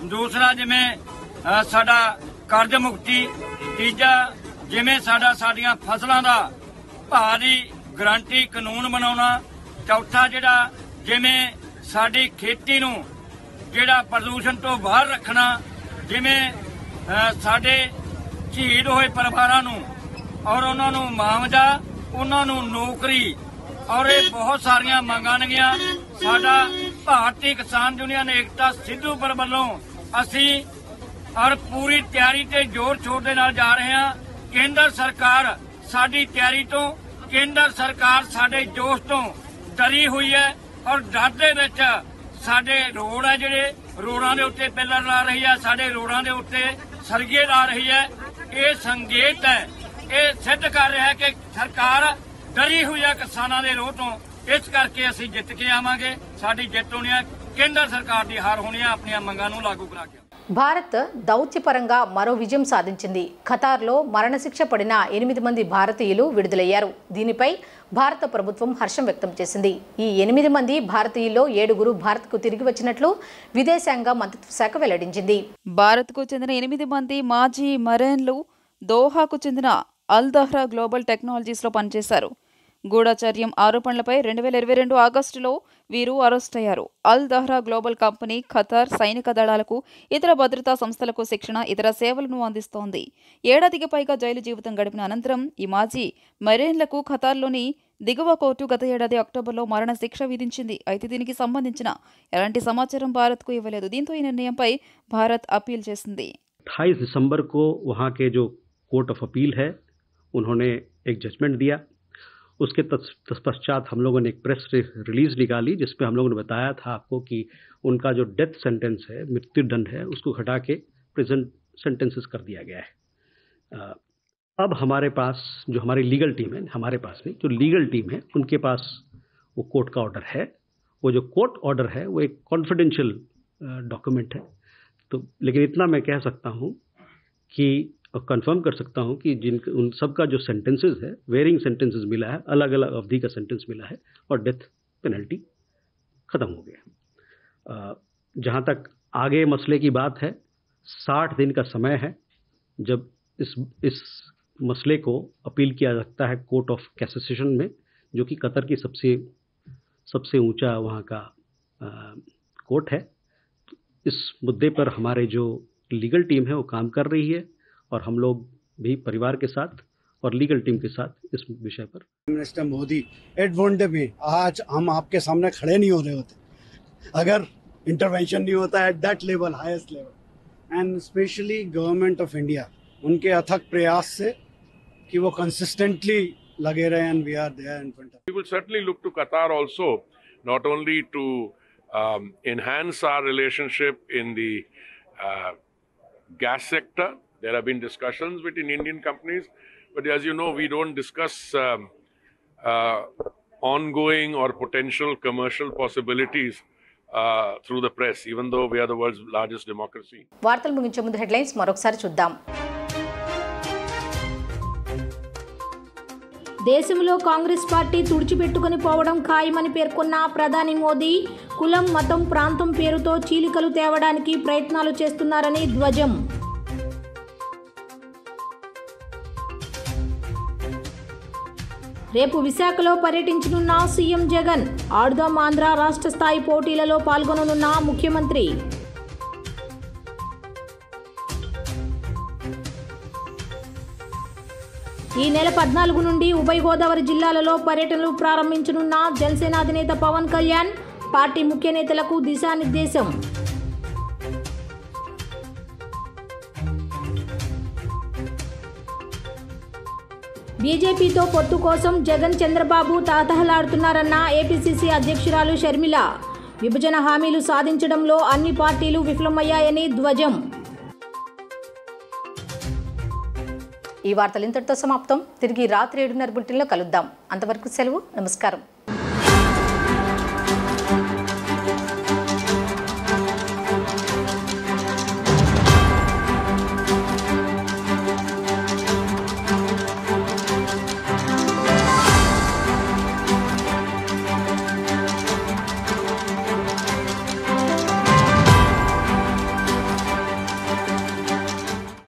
ਦੂਸਰਾ ਜਿਵੇਂ ਸਾਡਾ ਕਰਜ਼ ਮੁਕਤੀ। ਤੀਜਾ ਜਿਵੇਂ ਸਾਡੀਆਂ ਫਸਲਾਂ ਦਾ ਭਾਅ ਦੀ ਗਰੰਟੀ ਕਾਨੂੰਨ ਬਣਾਉਣਾ। ਚੌਥਾ ਜਿਹੜਾ ਜਿਵੇਂ ਸਾਡੀ ਖੇਤੀ ਨੂੰ ਜਿਹੜਾ ਪ੍ਰਦੂਸ਼ਣ ਤੋਂ ਬਾਹਰ ਰੱਖਣਾ, ਜਿਵੇਂ ਸਾਡੇ ਸ਼ਹੀਦ ਹੋਏ ਪਰਿਵਾਰਾਂ ਨੂੰ ਔਰ ਉਹਨਾਂ ਨੂੰ ਮੁਆਵਜ਼ਾ, ਉਹਨਾਂ ਨੂੰ ਨੌਕਰੀ, ਔਰ ਇਹ ਬਹੁਤ ਸਾਰੀਆਂ ਮੰਗਾਂ ਨੇਗੀਆਂ। ਸਾਡਾ ਭਾਰਤੀ ਕਿਸਾਨ ਯੂਨੀਅਨ ਏਕਤਾ ਸਿੱਧੂਪੁਰ ਵੱਲੋਂ ਅਸੀਂ ਔਰ ਪੂਰੀ ਤਿਆਰੀ ਤੇ ਜ਼ੋਰ ਸ਼ੋਰ ਦੇ ਨਾਲ ਜਾ ਰਹੇ ਹਾਂ। ਕੇਂਦਰ ਸਰਕਾਰ ਸਾਡੀ ਤਿਆਰੀ ਤੋਂ, ਕੇਂਦਰ ਸਰਕਾਰ ਸਾਡੇ ਜੋਸ਼ ਤੋਂ ਡਰੀ ਹੋਈ ਹੈ ਔਰ ਡਰ ਦੇ ਵਿੱਚ ਸਾਡੇ ਰੋਡ ਹੈ, ਜਿਹੜੇ ਰੋਡਾਂ ਦੇ ਉੱਤੇ ਪਿੱਲਰ ਲਾ ਰਹੀ ਹੈ, ਸਾਡੇ ਰੋਡਾਂ ਦੇ ਉੱਤੇ सरगेद आ रही है, ये संकेत है, ये सिद्ध कर रहा है कि सरकार डरी हुई है किसानों के रोह तो। इस करके असीं जित के आवांगे, साडी जित होनी है, केंद्र सरकार की हार होनी है अपनी मंगां नूं लागू करा के। భారత్ దౌత్యపరంగా మరో విజయం సాధించింది. ఖతార్లో మరణశిక్ష పడిన 8 మంది భారతీయులు విడుదలయ్యారు. దీనిపై భారత ప్రభుత్వం హర్షం వ్యక్తం చేసింది. ఈ 8 మంది భారతీయుల్లో 7 భారత్కు తిరిగి వచ్చినట్లు విదేశాంగ మంత్రిత్వ శాఖ వెల్లడించింది. భారత్కు చెందిన 8 మంది మాజీ మరైన్లు దోహాకు చెందిన అల్ దహ్రా గ్లోబల్ టెక్నాలజీస్లో పనిచేశారు. గూఢచర్యం ఆరోపణలపై 2022 ఆగస్టులో వీరు అరెస్ట్ అయ్యారు. అల్ దహ్రా గ్లోబల్ కంపెనీ ఖతార్ సైనిక దళాలకు, ఇతర భద్రతా సంస్థలకు శిక్షణ, ఇతర సేవలను అందిస్తోంది. ఏడాదికి పైగా జైలు జీవితం గడిపిన అనంతరం ఈ మాజీ మెరైన్లకు ఖతార్లోని దిగువ కోర్టు గత ఏడాది అక్టోబర్లో మరణ శిక్ష విధించింది. అయితే దీనికి సంబంధించిన ఎలాంటి సమాచారం భారత్కు ఇవ్వలేదు. దీంతో ఈ నిర్ణయంపై భారత్ అప్పీల్ చేసింది. 28 दिसंबर को वहाँ के जो कोर्ट ऑफ अपील है उन्होंने एक जजमेंट दिया। उसके तत्पश्चात हम लोगों ने एक प्रेस रिलीज निकाली जिसमें हम लोगों ने बताया था आपको कि उनका जो डेथ सेंटेंस है, मृत्युदंड है, उसको हटा के प्रेजेंट सेंटेंसेस कर दिया गया है। अब हमारे पास जो हमारी लीगल टीम है, हमारे पास नहीं, जो लीगल टीम है उनके पास वो कोर्ट का ऑर्डर है। वो जो कोर्ट ऑर्डर है वो एक कॉन्फिडेंशियल डॉक्यूमेंट है। तो लेकिन इतना मैं कह सकता हूँ कि और कंफर्म कर सकता हूं कि उन सब का जो सेंटेंसेस है, वेरिंग सेंटेंसेस मिला है, अलग अलग अवधि का सेंटेंस मिला है और डेथ पेनल्टी ख़त्म हो गया। जहां तक आगे मसले की बात है, 60 दिन का समय है जब इस मसले को अपील किया सकता है कोर्ट ऑफ कैसेशन में, जो कि कतर की सबसे ऊंचा वहाँ का कोर्ट है। इस मुद्दे पर हमारे जो लीगल टीम है वो काम कर रही है और हम लोग भी परिवार के साथ और लीगल टीम के साथ इस विषय पर। Minister Modi at one day में आज हम आपके सामने खड़े नहीं हो रहे होते अगर इंटरवेंशन नहीं होता at that level, highest level, and specially government of India उनके अथक प्रयास से कि वो कंसिस्टेंटली लगे रहे and we are there in front of. We will certainly look to Qatar also, not only to enhance our relationship in the gas sector. There have been discussions between Indian companies, but as you know, we don't discuss ongoing or potential commercial possibilities through the press, even though we are the world's largest democracy. వార్తలు ముగించే ముందు headlines మరొకసారి చూద్దాం. దేశంలో Congress party తుడిచిపెట్టుకుని పోవడం ఖాయమని పేర్కొన్న ప్రధాని మోదీ, కులం, మతం, ప్రాంతం పేరుతో చీలికలు తేవడానికి ప్రయత్నాలు చేస్తున్నారని ధ్వజం. రేపు విశాఖలో పర్యటించనున్న సీఎం జగన్, ఆడుదాం ఆంధ్ర రాష్ట్ర స్థాయి పోటీలలో పాల్గొననున్న ముఖ్యమంత్రి. ఈ నెల 14 నుండి ఉభయ గోదావరి జిల్లాలలో పర్యటనలు ప్రారంభించనున్న జనసేన అధినేత పవన్ కళ్యాణ్, పార్టీ ముఖ్య నేతలకు దిశానిర్దేశం. బీజేపీతో పొత్తు కోసం జగన్, చంద్రబాబు తాతహలాడుతున్నారన్న ఏపీసీసీ అధ్యక్షురాలు షర్మిల, విభజన హామీలు సాధించడంలో అన్ని పార్టీలు విఫలమయ్యాయని ధ్వజం. ఈ వార్తలు ఇంతటితో సమాప్తం. తిరిగి రాత్రి 7:30 బులెటిన్లో కలుద్దాం. అంతవరకు సెలవు. నమస్కారం.